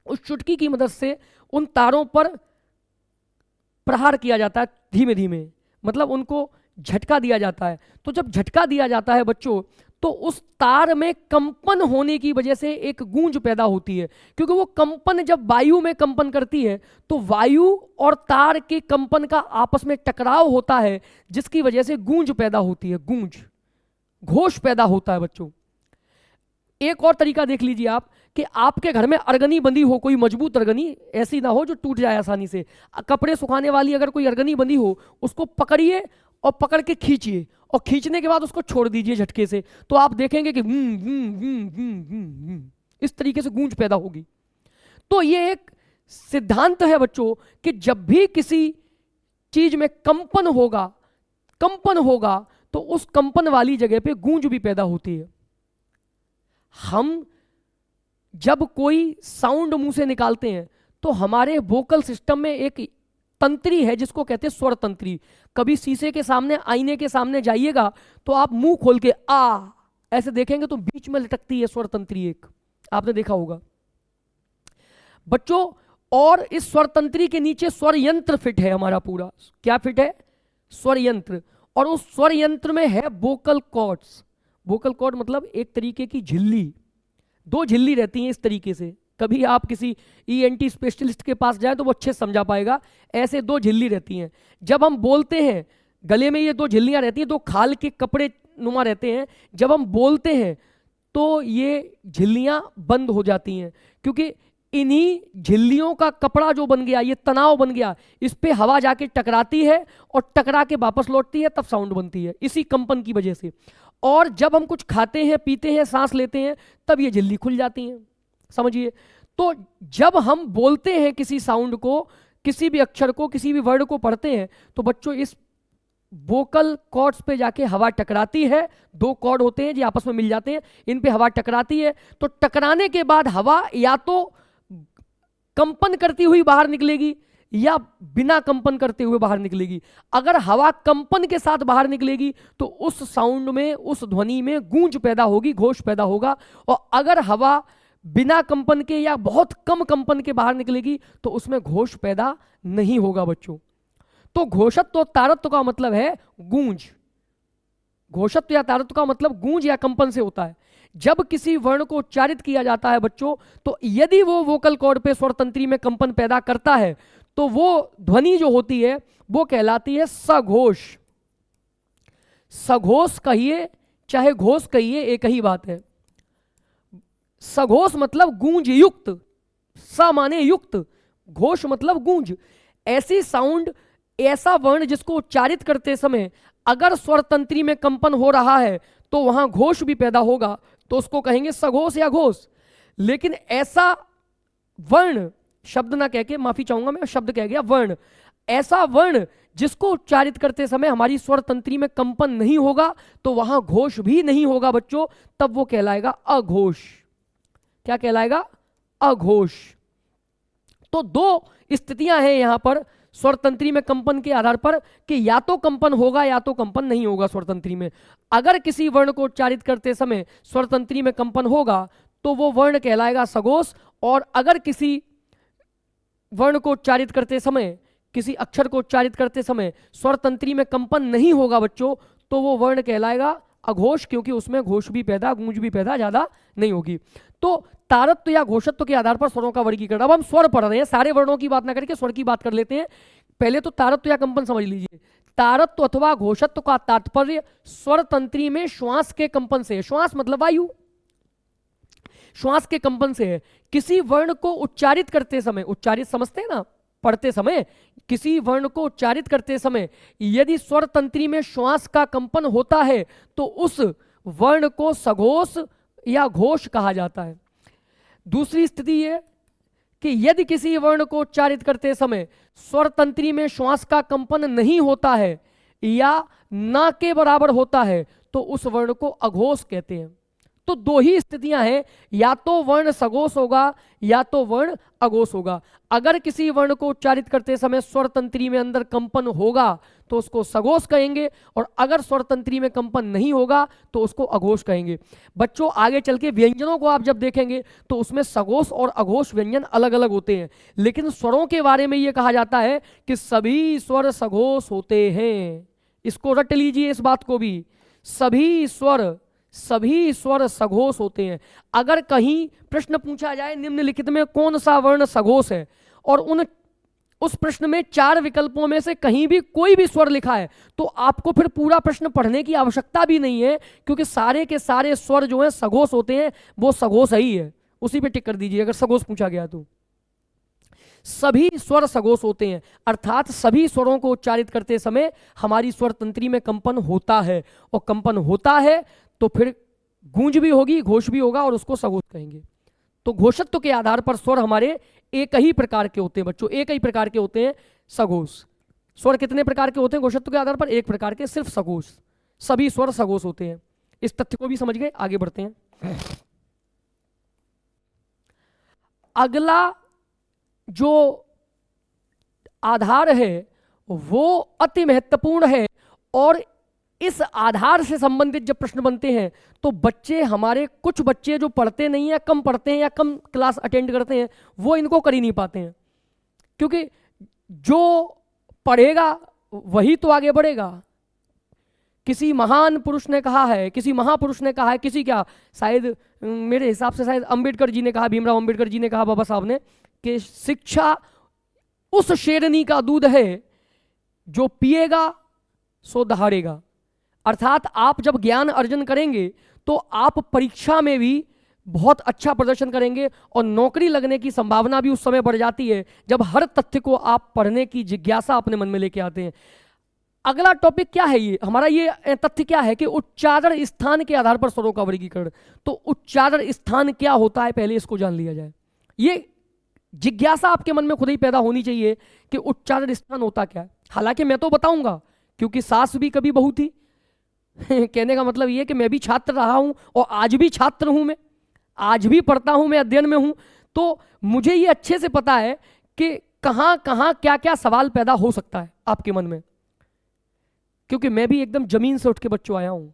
उस चुटकी की मदद से उन तारों पर प्रहार किया जाता है धीमे धीमे, मतलब उनको झटका दिया जाता है। तो जब झटका दिया जाता है बच्चों तो उस तार में कंपन होने की वजह से एक गूंज पैदा होती है, क्योंकि वो कंपन जब वायु में कंपन करती है तो वायु और तार के कंपन का आपस में टकराव होता है, जिसकी वजह से गूंज पैदा होती है, गूंज, घोष पैदा होता है बच्चों। एक और तरीका देख लीजिए आप कि आपके घर में अर्गनी बंधी हो, कोई मजबूत अर्गनी, ऐसी ना हो जो टूट जाए आसानी से। कपड़े सुखाने वाली अगर कोई अर्गनी बंधी हो, उसको पकड़िए और पकड़ के खींचिए, और खींचने के बाद उसको छोड़ दीजिए झटके से, तो आप देखेंगे कि इस तरीके से गूंज पैदा होगी। तो ये एक सिद्धांत है बच्चों कि जब भी किसी चीज में कंपन होगा तो उस कंपन वाली जगह पे गूंज भी पैदा होती है। हम जब कोई साउंड मुंह से निकालते हैं तो हमारे वोकल सिस्टम में एक तंत्री है जिसको कहते हैं स्वर तंत्री। कभी शीशे के सामने, आईने के सामने जाइएगा तो आप मुंह खोल के आ ऐसे देखेंगे तो बीच में लटकती है स्वर तंत्री, एक आपने देखा होगा बच्चों। और इस स्वर तंत्री के नीचे स्वर यंत्र फिट है हमारा पूरा। क्या फिट है? स्वर यंत्र। और उस स्वर यंत्र में है वोकल कॉर्ड्स। वोकल कॉर्ड मतलब एक तरीके की झिल्ली, दो झिल्ली रहती हैं इस तरीके से। कभी आप किसी ENT स्पेशलिस्ट के पास जाए तो वो अच्छे समझा पाएगा। ऐसे दो झिल्ली रहती हैं। जब हम बोलते हैं गले में ये दो झिल्लियां रहती हैं, दो खाल के कपड़े नुमा रहते हैं। जब हम बोलते हैं तो ये झिल्लियां बंद हो जाती हैं, क्योंकि इन्हीं झिल्लियों का कपड़ा जो बन गया, ये तनाव बन गया, इस पे हवा जाके टकराती है और टकरा के वापस लौटती है, तब साउंड बनती है, इसी कंपन की वजह से। और जब हम कुछ खाते हैं, पीते हैं, सांस लेते हैं, तब ये झिल्ली खुल जाती हैं, समझिए। तो जब हम बोलते हैं किसी साउंड को, किसी भी अक्षर को, किसी भी वर्ड को पढ़ते हैं, तो बच्चों इस वोकल कॉर्ड्स पे जाके हवा टकराती है। दो कॉर्ड होते हैं जो आपस में मिल जाते हैं, इन पे हवा टकराती है। तो टकराने के बाद हवा या तो कंपन करती हुई बाहर निकलेगी या बिना कंपन करते हुए बाहर निकलेगी। अगर हवा कंपन के साथ बाहर निकलेगी तो उस साउंड में, उस ध्वनि में गूंज पैदा होगी, घोष पैदा होगा। और अगर हवा बिना कंपन के या बहुत कम कंपन के बाहर निकलेगी तो उसमें घोष पैदा नहीं होगा बच्चों। तो घोषत्व और तारत्व का मतलब है गूंज। घोषत्व या तारत्व का मतलब गूंज या कंपन से होता है। जब किसी वर्ण को उच्चारित किया जाता है बच्चों, तो यदि वो वोकल कॉर्ड पे स्वर तंत्री में कंपन पैदा करता है तो वो ध्वनि जो होती है वो कहलाती है सघोष। सघोष कहिए चाहे घोष कहिए, एक ही बात है। सघोष मतलब गूंज युक्त, स माने युक्त, घोष मतलब गूंज। ऐसी साउंड, ऐसा वर्ण जिसको उच्चारित करते समय अगर स्वर तंत्री में कंपन हो रहा है तो वहां घोष भी पैदा होगा, तो उसको कहेंगे सघोष या घोष। लेकिन ऐसा वर्ण, शब्द ना कह के, माफी चाहूंगा मैं, शब्द कह गया, वर्ण, ऐसा वर्ण जिसको उच्चारित करते समय हमारी स्वर तंत्री में कंपन नहीं होगा तो वहां घोष भी नहीं होगा बच्चों, तब वो कहलाएगा अघोष। क्या कहलाएगा? अघोष। तो दो स्थितियां हैं यहां पर स्वर तंत्री में कंपन के आधार पर कि या तो कंपन होगा या तो कंपन नहीं होगा स्वर तंत्री में। अगर किसी वर्ण को उच्चारित करते समय स्वर तंत्री में कंपन होगा तो वो वर्ण कहलाएगा सघोष, और अगर किसी वर्ण को उच्चारित करते समय, किसी अक्षर को उच्चारित करते समय स्वर तंत्री में कंपन नहीं होगा बच्चों, तो वो वर्ण कहलाएगा अघोष, क्योंकि उसमें घोष भी पैदा, गूंज भी पैदा ज्यादा नहीं होगी। तो तारत्व या घोषत्व के आधार पर स्वरों का वर्गीकरण। अब हम स्वर पढ़ रहे हैं, सारे वर्णों की बात ना करके स्वर की बात कर लेते हैं। पहले तो तारत्व या कंपन समझ लीजिए। तारत्व अथवा घोषत्व का तात्पर्य स्वर तंत्री में श्वास के कंपन से, श्वास मतलब वायु, श्वास के कंपन से है। किसी वर्ण को उच्चारित करते समय, उच्चारित समझते हैं ना, पढ़ते समय, किसी वर्ण को उच्चारित करते समय यदि स्वर तंत्री में श्वास का कंपन होता है तो उस वर्ण को सघोष या घोष कहा जाता है। दूसरी स्थिति ये कि यदि किसी वर्ण को उच्चारित करते समय स्वर तंत्री में श्वास का कंपन नहीं होता है या ना के बराबर होता है तो उस वर्ण को अघोष कहते हैं। तो दो ही स्थितियां हैं, या तो वर्ण सघोष होगा या तो वर्ण अघोष होगा। अगर किसी वर्ण को उच्चारित करते समय स्वर तंत्री में अंदर कंपन होगा तो उसको सघोष कहेंगे, और अगर स्वर तंत्री में कंपन नहीं होगा तो उसको अघोष कहेंगे। बच्चों आगे चल के व्यंजनों को आप जब देखेंगे तो उसमें सघोष और अघोष व्यंजन अलग अलग होते हैं, लेकिन स्वरों के बारे में यह कहा जाता है कि सभी स्वर सघोष होते हैं। इसको रट लीजिए, इस बात को भी, सभी स्वर सघोष होते हैं। अगर कहीं प्रश्न पूछा जाए निम्नलिखित में कौन सा वर्ण सघोष है, और उस प्रश्न में 4 विकल्पों में से कहीं भी कोई भी स्वर लिखा है, तो आपको फिर पूरा प्रश्न पढ़ने की आवश्यकता भी नहीं है, क्योंकि सारे के सारे स्वर जो हैं सघोष होते हैं, वो सघोष ही है। उसी पे टिक कर दीजिए अगर सघोष पूछा गया तो। सभी स्वर सघोष होते हैं, अर्थात सभी स्वरों को उच्चारित करते समय हमारी स्वर तंत्री में कंपन होता है, और कंपन होता है तो फिर गूंज भी होगी, घोष भी होगा, और उसको सघोष कहेंगे। तो घोषत्व के आधार पर स्वर हमारे एक ही प्रकार के होते हैं बच्चों, एक ही प्रकार के होते हैं सघोष। स्वर कितने प्रकार के होते हैं घोषत्व के आधार पर? एक प्रकार के, सिर्फ सघोष। सभी स्वर सघोष होते हैं। इस तथ्य को भी समझ गए, आगे बढ़ते हैं। अगला जो आधार है वो अति महत्वपूर्ण है, और इस आधार से संबंधित जब प्रश्न बनते हैं तो बच्चे हमारे, कुछ बच्चे जो पढ़ते नहीं है, कम पढ़ते हैं या कम क्लास अटेंड करते हैं, वो इनको कर ही नहीं पाते हैं, क्योंकि जो पढ़ेगा वही तो आगे बढ़ेगा। किसी महान पुरुष ने कहा है, किसी महापुरुष ने कहा है, किसी क्या, शायद मेरे हिसाब से शायद अंबेडकर जी ने कहा, भीमराव अंबेडकर जी ने कहा, बाबा साहब ने, कि शिक्षा उस शेरनी का दूध है जो पिएगा सो दहाड़ेगा। अर्थात आप जब ज्ञान अर्जन करेंगे तो आप परीक्षा में भी बहुत अच्छा प्रदर्शन करेंगे, और नौकरी लगने की संभावना भी उस समय बढ़ जाती है जब हर तथ्य को आप पढ़ने की जिज्ञासा अपने मन में लेके आते हैं। अगला टॉपिक क्या है, ये हमारा ये तथ्य क्या है कि उच्चारण स्थान के आधार पर स्वरों का वर्गीकरण। तो उच्चारण स्थान क्या होता है, पहले इसको जान लिया जाए। ये जिज्ञासा आपके मन में खुद ही पैदा होनी चाहिए कि उच्चारण स्थान होता क्या है। हालांकि मैं तो बताऊंगा, क्योंकि सास भी कभी बहू थी। कहने का मतलब ये कि मैं भी छात्र रहा हूं, और आज भी छात्र हूं, मैं आज भी पढ़ता हूं, मैं अध्ययन में हूं, तो मुझे ये अच्छे से पता है कि कहां कहां क्या क्या सवाल पैदा हो सकता है आपके मन में, क्योंकि मैं भी एकदम जमीन से उठ के बच्चों आया हूं।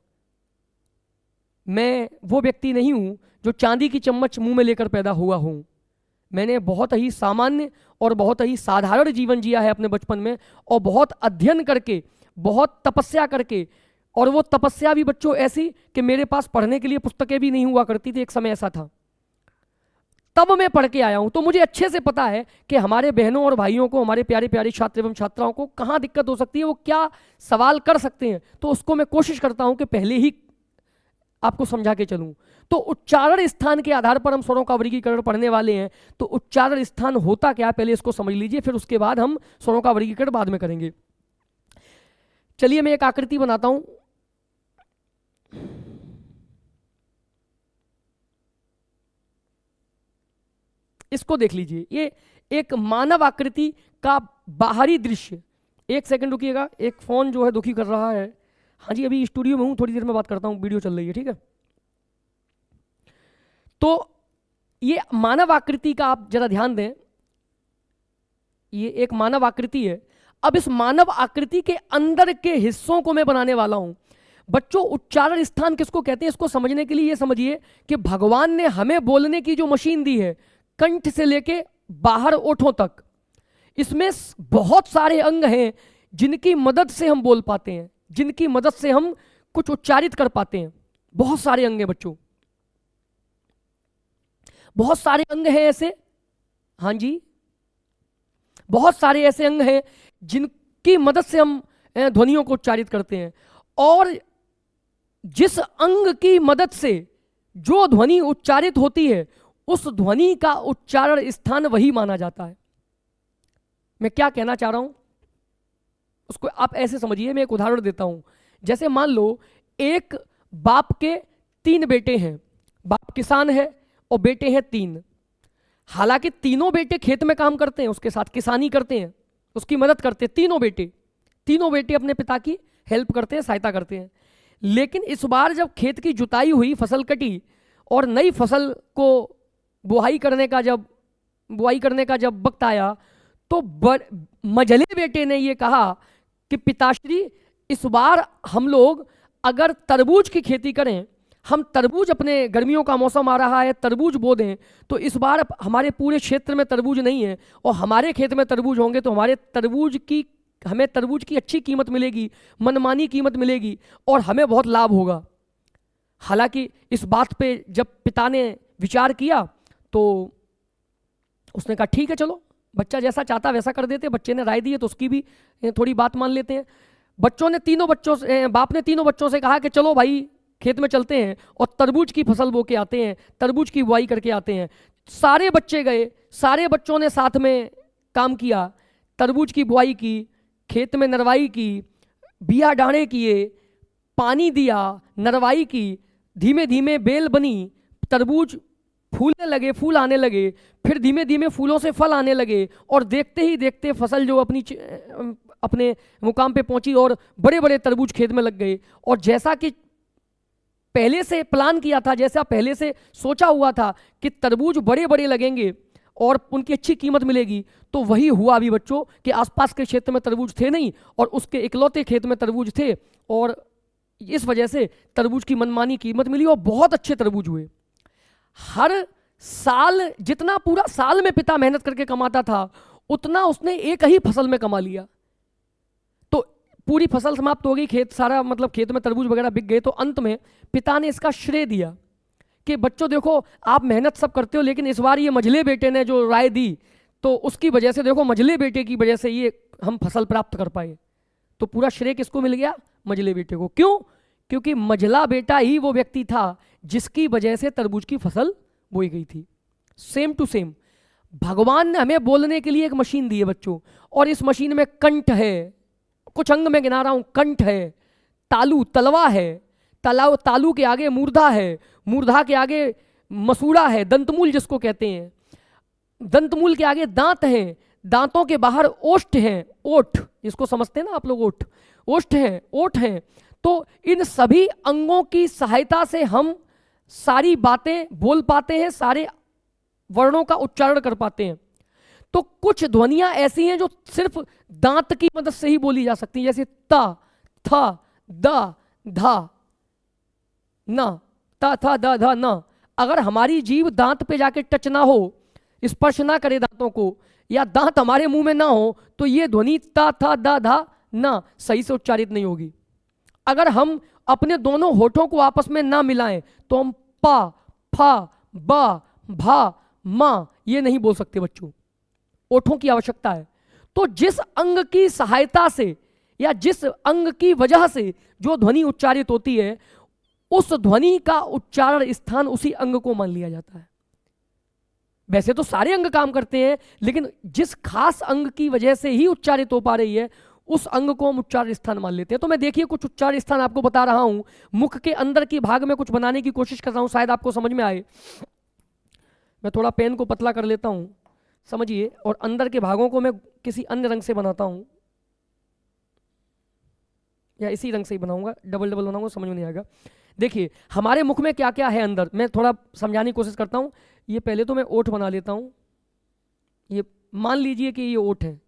मैं वो व्यक्ति नहीं हूं जो चांदी की चम्मच मुंह में लेकर पैदा हुआ हूं। मैंने बहुत ही सामान्य और बहुत ही साधारण जीवन जिया है अपने बचपन में, और बहुत अध्ययन करके, बहुत तपस्या करके, और वो तपस्या भी बच्चों ऐसी कि मेरे पास पढ़ने के लिए पुस्तकें भी नहीं हुआ करती थी, एक समय ऐसा था, तब मैं पढ़ के आया हूं। तो मुझे अच्छे से पता है कि हमारे बहनों और भाइयों को, हमारे प्यारे प्यारे छात्र एवं छात्राओं को कहाँ दिक्कत हो सकती है, वो क्या सवाल कर सकते हैं। तो उसको मैं कोशिश करता हूं कि पहले ही आपको समझा के चलूं। तो उच्चारण स्थान के आधार पर हम स्वरों का वर्गीकरण पढ़ने वाले हैं। तो उच्चारण स्थान होता क्या है, पहले इसको समझ लीजिए, फिर उसके बाद हम स्वरों का वर्गीकरण बाद में करेंगे। चलिए मैं एक आकृति बनाता हूं। इसको देख लीजिए, ये एक मानव आकृति का बाहरी दृश्य। एक सेकंड रुकिएगा, एक फोन जो है दुखी कर रहा है। हाँ जी, अभी स्टूडियो में हूं, थोड़ी देर में बात करता हूं, वीडियो चल रही है, ठीक है। तो ये मानव आकृति का आप जरा ध्यान दें, ये एक मानव आकृति है। अब इस मानव आकृति के अंदर के हिस्सों को मैं बनाने वाला हूं। बच्चों, उच्चारण स्थान किसको कहते हैं, इसको समझने के लिए ये समझिए कि भगवान ने हमें बोलने की जो मशीन दी है, कंठ से लेके बाहर ओठों तक, इसमें बहुत सारे अंग हैं जिनकी मदद से हम बोल पाते हैं, जिनकी मदद से हम कुछ उच्चारित कर पाते हैं। बहुत सारे अंग हैं बच्चों, बहुत सारे अंग हैं ऐसे, हाँ जी, बहुत सारे ऐसे अंग हैं जिनकी मदद से हम ध्वनियों को उच्चारित करते हैं। और जिस अंग की मदद से जो ध्वनि उच्चारित होती है, उस ध्वनि का उच्चारण स्थान वही माना जाता है। मैं क्या कहना चाह रहा हूं उसको आप ऐसे समझिए, मैं एक उदाहरण देता हूं। जैसे मान लो एक बाप के 3 बेटे हैं, बाप किसान है और बेटे हैं 3। हालांकि तीनों बेटे खेत में काम करते हैं, उसके साथ किसानी करते हैं, उसकी मदद करते हैं। तीनों बेटे अपने पिता की हेल्प करते हैं, सहायता करते हैं। लेकिन इस बार जब खेत की जुताई हुई, फसल कटी और नई फसल को बुआई करने का जब वक्त आया, तो मझले बेटे ने ये कहा कि पिताश्री, इस बार हम लोग अगर तरबूज की खेती करें, हम तरबूज, अपने गर्मियों का मौसम आ रहा है, तरबूज बो दें, तो इस बार हमारे पूरे क्षेत्र में तरबूज नहीं है और हमारे खेत में तरबूज होंगे, तो हमें तरबूज की अच्छी कीमत मिलेगी, मनमानी कीमत मिलेगी और हमें बहुत लाभ होगा। हालांकि इस बात पे जब पिता ने विचार किया तो उसने कहा ठीक है, चलो बच्चा जैसा चाहता वैसा कर देते। बच्चे ने राय दी है तो उसकी भी थोड़ी बात मान लेते हैं। बाप ने तीनों बच्चों से कहा कि चलो भाई खेत में चलते हैं और तरबूज की फसल बो के आते हैं, तरबूज की बुआई करके आते हैं। सारे बच्चे गए, सारे बच्चों ने साथ में काम किया, तरबूज की बुआई की, खेत में नरवाई की, बिया डाणे किए, पानी दिया, नरवाई की, धीमे धीमे बेल बनी, तरबूज फूलने लगे, फूल आने लगे, फिर धीमे धीमे फूलों से फल आने लगे और देखते ही देखते फसल जो अपने मुकाम पे पहुंची और बड़े बड़े तरबूज खेत में लग गए। और जैसा कि पहले से प्लान किया था, जैसा पहले से सोचा हुआ था कि तरबूज बड़े बड़े लगेंगे और उनकी अच्छी कीमत मिलेगी, तो वही हुआ अभी बच्चों कि आसपास के क्षेत्र में तरबूज थे नहीं और उसके इकलौते खेत में तरबूज थे और इस वजह से तरबूज की मनमानी कीमत मिली और बहुत अच्छे तरबूज हुए। हर साल जितना पूरा साल में पिता मेहनत करके कमाता था, उतना उसने एक ही फसल में कमा लिया। तो पूरी फसल समाप्त हो गई, खेत में तरबूज वगैरह बिक गए। तो अंत में पिता ने इसका श्रेय दिया कि बच्चों देखो, आप मेहनत सब करते हो, लेकिन इस बार ये मझले बेटे ने जो राय दी, तो उसकी वजह से देखो, मझले बेटे की वजह से ये हम फसल प्राप्त कर पाए। तो पूरा श्रेय किसको मिल गया? मझले बेटे को। क्यों? क्योंकि मझला बेटा ही वो व्यक्ति था जिसकी वजह से तरबूज की फसल बोई गई थी। सेम टू सेम भगवान ने हमें बोलने के लिए एक मशीन दी है बच्चों, और इस मशीन में कंठ है, कुछ अंग में गिना रहा हूं। कंठ है, तालू तलवा है, तालू के आगे मूर्धा है, मूर्धा के आगे मसूड़ा है, दंतमूल जिसको कहते हैं, दंतमूल के आगे दांत हैं, दांतों के बाहर ओष्ठ हैं, ओठ इसको समझते हैं ना आप लोग, ओष्ठ हैं, ओठ हैं। तो इन सभी अंगों की सहायता से हम सारी बातें बोल पाते हैं, सारे वर्णों का उच्चारण कर पाते हैं। तो कुछ ध्वनियां ऐसी हैं जो सिर्फ दांत की मदद से ही बोली जा सकती हैं, जैसे ता, था, दा, धा, ना, ता, था, दा, धा, ना। अगर हमारी जीभ दांत पे जाके टच ना हो, स्पर्श ना करे दांतों को, या दांत हमारे मुंह में ना हो, तो ये ध्वनि ता, था, दा, धा, ना सही से उच्चारित नहीं होगी। अगर हम अपने दोनों होठों को आपस में ना मिलाएं तो हम पा, फा, बा, भा, मा ये नहीं बोल सकते बच्चों। ओठों की आवश्यकता है। तो जिस अंग की सहायता से या जिस अंग की वजह से जो ध्वनि उच्चारित होती है, उस ध्वनि का उच्चारण स्थान उसी अंग को मान लिया जाता है। वैसे तो सारे अंग काम करते हैं, लेकिन जिस खास अंग की वजह से ही उच्चारित हो पा रही है, उस अंग को हम उच्चार स्थान मान लेते हैं। तो मैं देखिए कुछ उच्चार स्थान आपको बता रहा हूं, मुख के अंदर की भाग में कुछ बनाने की कोशिश कर रहा हूं, शायद आपको समझ में आए। मैं थोड़ा पेन को पतला कर लेता हूं, समझिए, और अंदर के भागों को मैं किसी अन्य रंग से बनाता हूं, या इसी रंग से ही बनाऊंगा, डबल डबल बनाऊंगा, समझ में नहीं आएगा। देखिए हमारे मुख में क्या क्या है अंदर, मैं थोड़ा समझाने की कोशिश करता हूँ। ये पहले तो मैं ओठ बना लेता हूँ, ये मान लीजिए कि ये ओठ है,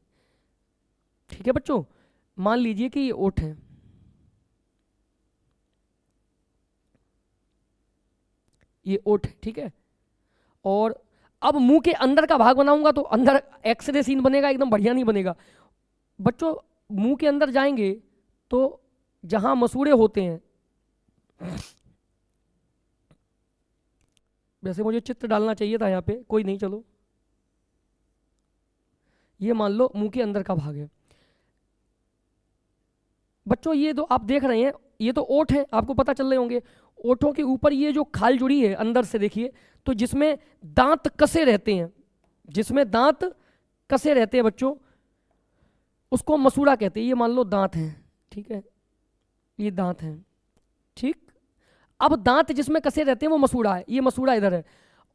ठीक है बच्चों, मान लीजिए कि ये ओठ है, ये ओठ है, ठीक है। और अब मुंह के अंदर का भाग बनाऊंगा तो अंदर एक्सरे सीन बनेगा, एकदम बढ़िया नहीं बनेगा बच्चों। मुंह के अंदर जाएंगे तो जहां मसूड़े होते हैं, वैसे मुझे चित्र डालना चाहिए था यहाँ पे, कोई नहीं, चलो ये मान लो मुंह के अंदर का भाग है बच्चों। ये तो आप देख रहे हैं, ये तो ओठ है, आपको पता चल रहे होंगे। ओठों के ऊपर ये जो खाल जुड़ी है अंदर से देखिए, तो जिसमें दांत कसे रहते हैं, जिसमें दांत कसे रहते हैं बच्चों, उसको मसूड़ा कहते हैं। ये मान लो दांत हैं, ठीक है, ये दांत हैं, ठीक। अब दांत जिसमें कसे रहते हैं वो मसूड़ा है, ये मसूड़ा इधर है।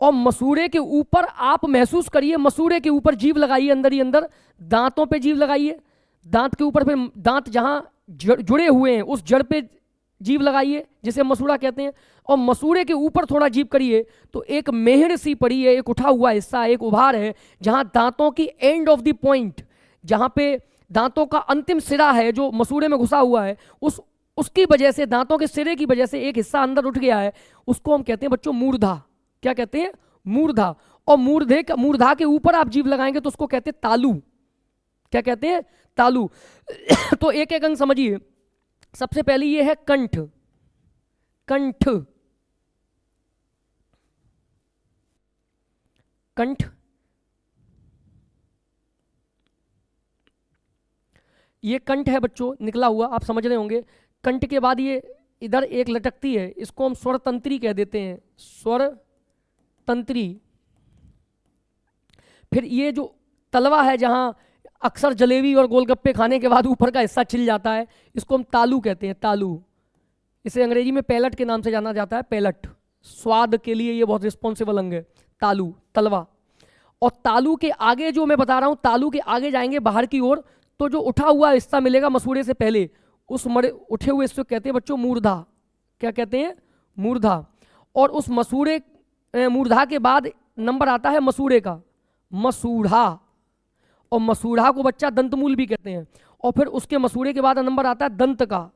और मसूड़े के ऊपर आप महसूस करिए, मसूड़े के ऊपर जीभ लगाइए, अंदर ही अंदर दांतों पे जीभ लगाइए, दांत के ऊपर, फिर दांत जहां जुड़े हुए हैं उस जड़ पे जीभ लगाइए, जिसे मसूड़ा कहते हैं। और मसूड़े के ऊपर थोड़ा जीभ करिए तो एक मेहड़ सी पड़ी है, एक उठा हुआ हिस्सा, एक उभार है, जहां दांतों की एंड ऑफ द पॉइंट, जहां पे दांतों का अंतिम सिरा है जो मसूड़े में घुसा हुआ है, उसकी वजह से, दांतों के सिरे की वजह से एक हिस्सा अंदर उठ गया है, उसको हम कहते हैं बच्चों मूर्धा। क्या कहते हैं? मूर्धा। और मूर्धा के ऊपर आप जीभ लगाएंगे तो उसको कहते हैं तालू। क्या कहते हैं? तालू। तो एक एक अंग समझिए। सबसे पहले ये है कंठ, कंठ, कंठ, ये कंठ है बच्चों, निकला हुआ, आप समझ रहे होंगे। कंठ के बाद ये इधर एक लटकती है, इसको हम स्वर तंत्री कह देते हैं, स्वर तंत्री। फिर ये जो तलवा है, जहां अक्सर जलेबी और गोलगप्पे खाने के बाद ऊपर का हिस्सा छिल जाता है, इसको हम तालू कहते हैं, तालू। इसे अंग्रेजी में पैलट के नाम से जाना जाता है, पैलट। स्वाद के लिए ये बहुत रिस्पॉन्सिबल अंग है, तालू, तलवा। और तालू के आगे जो मैं बता रहा हूं, तालू के आगे जाएंगे बाहर की ओर, तो जो उठा हुआ हिस्सा मिलेगा मसूड़े से पहले, उस उठे हुए हिस्से को कहते हैं बच्चों मूर्धा। क्या कहते हैं? मूर्धा। और उस मूर्धा के बाद नंबर आता है मसूड़े का, मसूड़ा। और मसूड़ा को बच्चा दंतमूल भी कहते हैं। और फिर उसके मसूड़े के बाद नंबर आता है दंत का,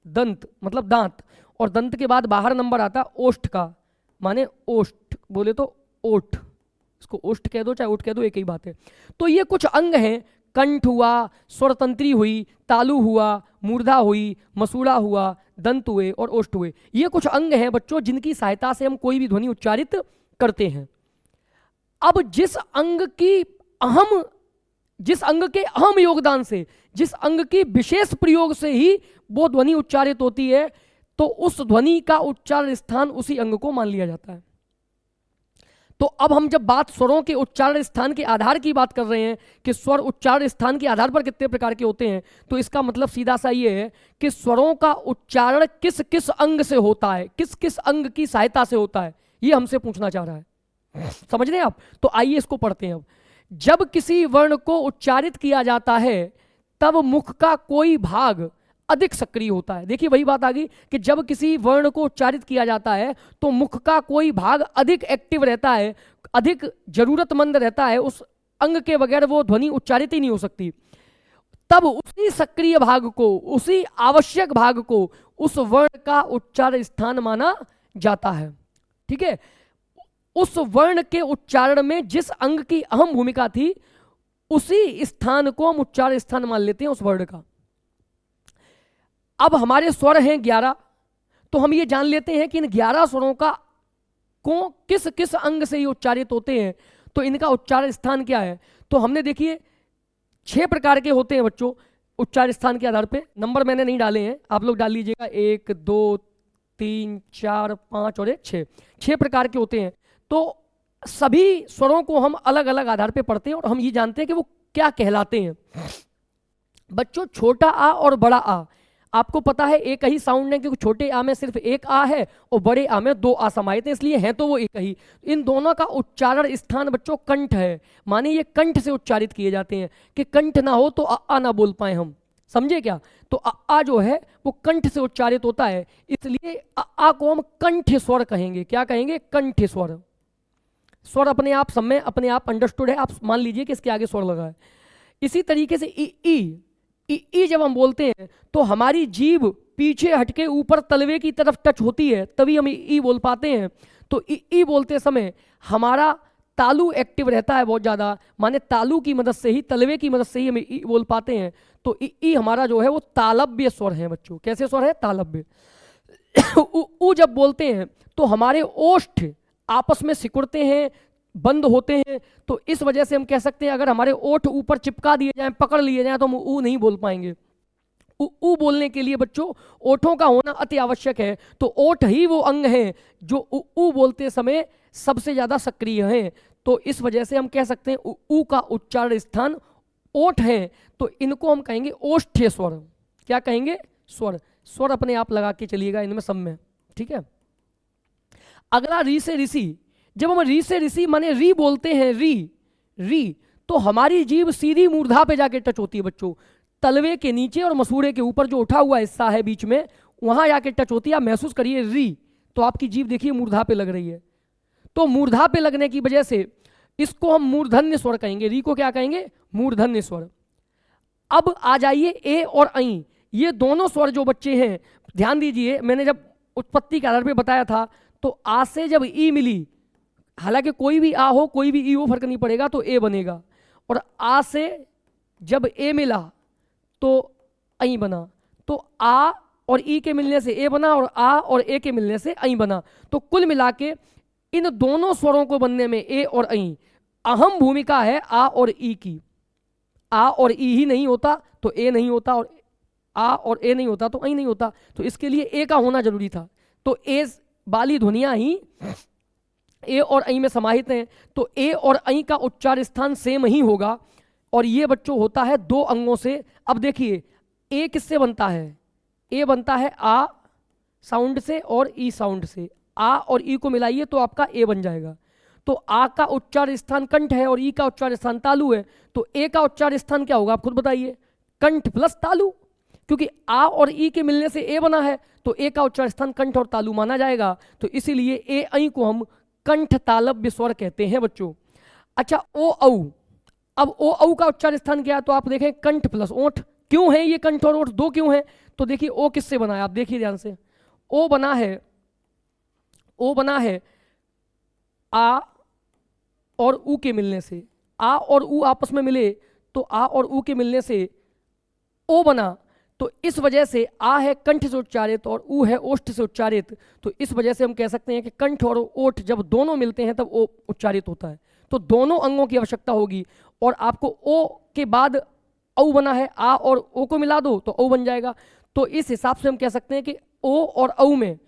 दंत मतलब दांत। और दंत के बाद बाहर नंबर आता है ओष्ठ का, माने ओष्ठ, बोले तो ओठ, इसको ओष्ठ कह दो चाहे ओठ कह दो, एक ही बात है। तो ये कुछ अंग हैं, कंठ हुआ, स्वरतंत्री हुई, तालु हुआ, मूर्धा हुई, मसूड़ा हुआ, दंत हुए और ओष्ठ हुए। ये कुछ अंग हैं बच्चों जिनकी सहायता से हम कोई भी ध्वनि उच्चारित करते हैं। अब जिस अंग के अहम योगदान से, जिस अंग की विशेष प्रयोग से ही वो ध्वनि उच्चारित होती है, तो उस ध्वनि का उच्चारण स्थान उसी अंग को मान लिया जाता है। तो अब हम जब बात स्वरों के उच्चारण स्थान के आधार की बात कर रहे हैं कि स्वर उच्चारण स्थान के आधार पर कितने प्रकार के होते हैं, तो इसका मतलब सीधा सा ये है कि स्वरों का उच्चारण किस किस अंग से होता है, किस किस अंग की सहायता से होता है, ये हमसे पूछना चाह रहा है। समझ रहे हैं आप? तो आइए इसको पढ़ते हैं। अब जब किसी वर्ण को उच्चारित किया जाता है तब मुख का कोई भाग अधिक सक्रिय होता है। देखिए वही बात आ गई कि जब किसी वर्ण को उच्चारित किया जाता है तो मुख का कोई भाग अधिक एक्टिव रहता है, अधिक जरूरतमंद रहता है, उस अंग के बगैर वो ध्वनि उच्चारित ही नहीं हो सकती। तब उसी सक्रिय भाग को, उसी आवश्यक भाग को उस वर्ण का उच्चारण स्थान माना जाता है। ठीक है? उस वर्ण के उच्चारण में जिस अंग की अहम भूमिका थी उसी स्थान को हम उच्चारण स्थान मान लेते हैं उस वर्ण का। अब हमारे स्वर हैं 11, तो हम ये जान लेते हैं कि इन 11 स्वरों का किस किस अंग से ये उच्चारित होते हैं, तो इनका उच्चारण स्थान क्या है। तो हमने देखिए 6 प्रकार के होते हैं बच्चों उच्चारण स्थान के आधार पे। नंबर मैंने नहीं डाले हैं, आप लोग डाल लीजिएगा, 1 2 3 4 5 और 1 6 प्रकार के होते हैं। तो सभी स्वरों को हम अलग अलग आधार पे पढ़ते हैं और हम ये जानते हैं कि वो क्या कहलाते हैं। बच्चों छोटा आ और बड़ा आ, आपको पता है एक ही साउंड है, क्योंकि छोटे आ में सिर्फ एक आ है और बड़े आ में 2 आ समाहित है, इसलिए है तो वो एक ही। इन दोनों का उच्चारण स्थान बच्चों कंठ है, माने ये कंठ से उच्चारित किए जाते हैं कि कंठ ना हो तो आ ना बोल पाए हम। समझे क्या? तो आ जो है वो कंठ से उच्चारित होता है, इसलिए आ को हम कंठ स्वर कहेंगे। क्या कहेंगे? कंठ स्वर। स्वर अपने आप सब में अपने आप अंडरस्टूड है, आप मान लीजिए कि इसके आगे स्वर लगा है। इसी तरीके से ई जब हम बोलते हैं तो हमारी जीभ पीछे हटके ऊपर तलवे की तरफ टच होती है, तभी हम ई बोल पाते हैं। तो ई बोलते समय हमारा तालु एक्टिव रहता है बहुत ज़्यादा, माने तालु की मदद से ही, तलवे की मदद से ही हम ई बोल पाते हैं। तो ई हमारा जो है वो तालव्य स्वर है बच्चों। कैसे स्वर है? तालव्य। उ जब बोलते हैं तो हमारे ओष्ठ आपस में सिकुड़ते हैं, बंद होते हैं। तो इस वजह से हम कह सकते हैं अगर हमारे ओठ ऊपर चिपका दिए जाएं, पकड़ लिए जाएं, तो हम ऊ नहीं बोल पाएंगे। ऊ बोलने के लिए बच्चों ओठों का होना अति आवश्यक है। तो ओठ ही वो अंग हैं जो ऊ बोलते समय सबसे ज्यादा सक्रिय हैं। तो इस वजह से हम कह सकते हैं ऊ का उच्चारण स्थान ओठ है, तो इनको हम कहेंगे ओष्ठ्य स्वर। क्या कहेंगे? स्वर। स्वर अपने आप लगा के चलिएगा इनमें सब में, ठीक है। अगला री से ऋषि। जब हम री से ऋषि माने री बोलते हैं, री तो हमारी जीभ सीधी मूर्धा पे जाके टच होती है बच्चों। तलवे के नीचे और मसूड़े के ऊपर जो उठा हुआ हिस्सा है बीच में, वहां जाके टच होती है। आप महसूस करिए री, तो आपकी जीभ देखिए मूर्धा पे लग रही है। तो मूर्धा पे लगने की वजह से इसको हम मूर्धन्य स्वर कहेंगे। री को क्या कहेंगे? मूर्धन्य स्वर। अब आ जाइए ए और ऐ। ये दोनों स्वर जो बच्चे हैं, ध्यान दीजिए, मैंने जब उत्पत्ति के आधार पे बताया था, तो आ से जब ई मिली, हालांकि कोई भी आ हो कोई भी ई हो फर्क नहीं पड़ेगा, तो ए बनेगा। और आ से जब ए मिला तो ऐ बना। तो आ और ई के मिलने से ए बना, और आ और ए के मिलने से ऐ बना। तो कुल मिला के इन दोनों स्वरों को बनने में ए और ऐ अहम भूमिका है आ और ई की। आ और ई ही नहीं होता तो ए नहीं होता, और आ और ए नहीं होता तो ऐ नहीं होता। तो इसके लिए ए का होना जरूरी था। तो ए वाली ध्वनियां ही ए और ऐ में समाहित हैं। तो ए और ऐ का उच्चार स्थान सेम ही होगा। और ये बच्चों होता है दो अंगों से। अब देखिए ए किससे बनता है? ए बनता है आ साउंड से और ई साउंड से। आ और ई को मिलाइए तो आपका ए बन जाएगा। तो आ का उच्चार स्थान कंठ है और ई का उच्चार स्थान तालु है। तो ए का उच्चार स्थान क्या होगा? आप खुद बताइए। कंठ प्लस तालु, क्योंकि आ और ई के मिलने से ए बना है, तो ए का उच्चार स्थान कंठ और तालु माना जाएगा। तो इसीलिए ए ऐ को हम कंठ तालव्य स्वर कहते हैं बच्चों। अच्छा, ओ औ। अब ओ औ का उच्चार स्थान क्या है? तो आप देखें कंठ प्लस ओठ। क्यों है ये कंठ और ओठ दो क्यों है? तो देखिए ओ किससे बना है, आप देखिए ध्यान से। ओ बना है आ और ऊ के मिलने से। आ और ऊ आपस में मिले तो आ और ऊ के मिलने से ओ बना। तो इस वजह से आ है कंठ से उच्चारित और ऊ है ओष्ठ से उच्चारित। तो इस वजह से हम कह सकते हैं कि कंठ और ओठ जब दोनों मिलते हैं तब ओ उच्चारित होता है। तो दोनों अंगों की आवश्यकता होगी। और आपको ओ के बाद औ बना है, आ और ओ को मिला दो तो औ बन जाएगा। तो इस हिसाब से हम कह सकते हैं कि ओ और औ में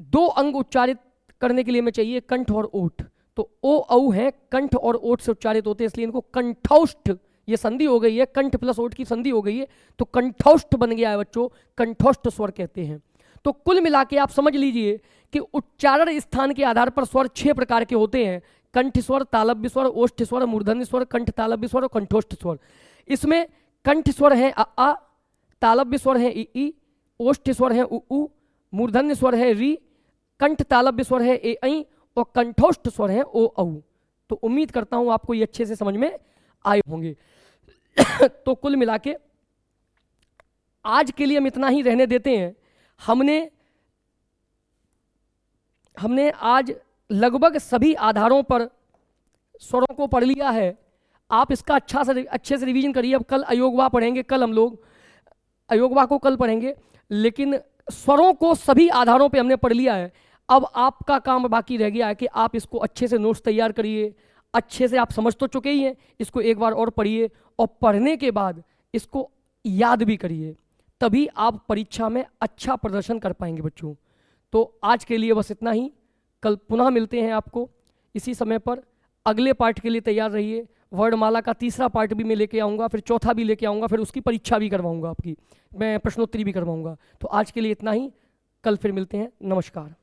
दो अंग उच्चारित करने के लिए हमें चाहिए कंठ और ओठ। तो ओ औ है कंठ और ओठ से उच्चारित होते हैं, इसलिए इनको कंठौष्ठ, ये संधि हो गई है, कंठ प्लस ओठ की संधि हो गई है, तो कंठौष्ठ बन गया है बच्चों। कंठौष्ठ स्वर कहते हैं। तो कुल मिला के आप समझ लीजिए कि उच्चारण स्थान के आधार पर स्वर 6 प्रकार के होते हैं। कंठ स्वर, तालव्य स्वर, ओष्ठ स्वर, मूर्धन्य स्वर, कंठ तालव्य स्वर और कंठोष्ठ स्वर। इसमें कंठ स्वर है आ, तालव्य स्वर है ई, ओष्ठ स्वर है उ, मूर्धन्य स्वर है री, कंठ तालव्य स्वर है ए ऐ और कंठोष्ठ स्वर है ओ औ। तो उम्मीद करता हूं आपको ये अच्छे से समझ में आए होंगे। तो कुल मिला के आज के लिए हम इतना ही रहने देते हैं। हमने आज लगभग सभी आधारों पर स्वरों को पढ़ लिया है। आप इसका अच्छे से रिवीजन करिए। अब कल अयोगवा पढ़ेंगे, कल हम लोग अयोगवा को कल पढ़ेंगे, लेकिन स्वरों को सभी आधारों पे हमने पढ़ लिया है। अब आपका काम बाकी रह गया है कि आप इसको अच्छे से नोट्स तैयार करिए। अच्छे से आप समझ तो चुके ही हैं, इसको एक बार और पढ़िए और पढ़ने के बाद इसको याद भी करिए, तभी आप परीक्षा में अच्छा प्रदर्शन कर पाएंगे बच्चों। तो आज के लिए बस इतना ही। कल पुनः मिलते हैं आपको इसी समय पर। अगले पार्ट के लिए तैयार रहिए। वर्णमाला का तीसरा पार्ट भी मैं लेके आऊँगा, फिर चौथा भी लेके आऊँगा, फिर उसकी परीक्षा भी करवाऊँगा, आपकी मैं प्रश्नोत्तरी भी करवाऊँगा। तो आज के लिए इतना ही, कल फिर मिलते हैं। नमस्कार।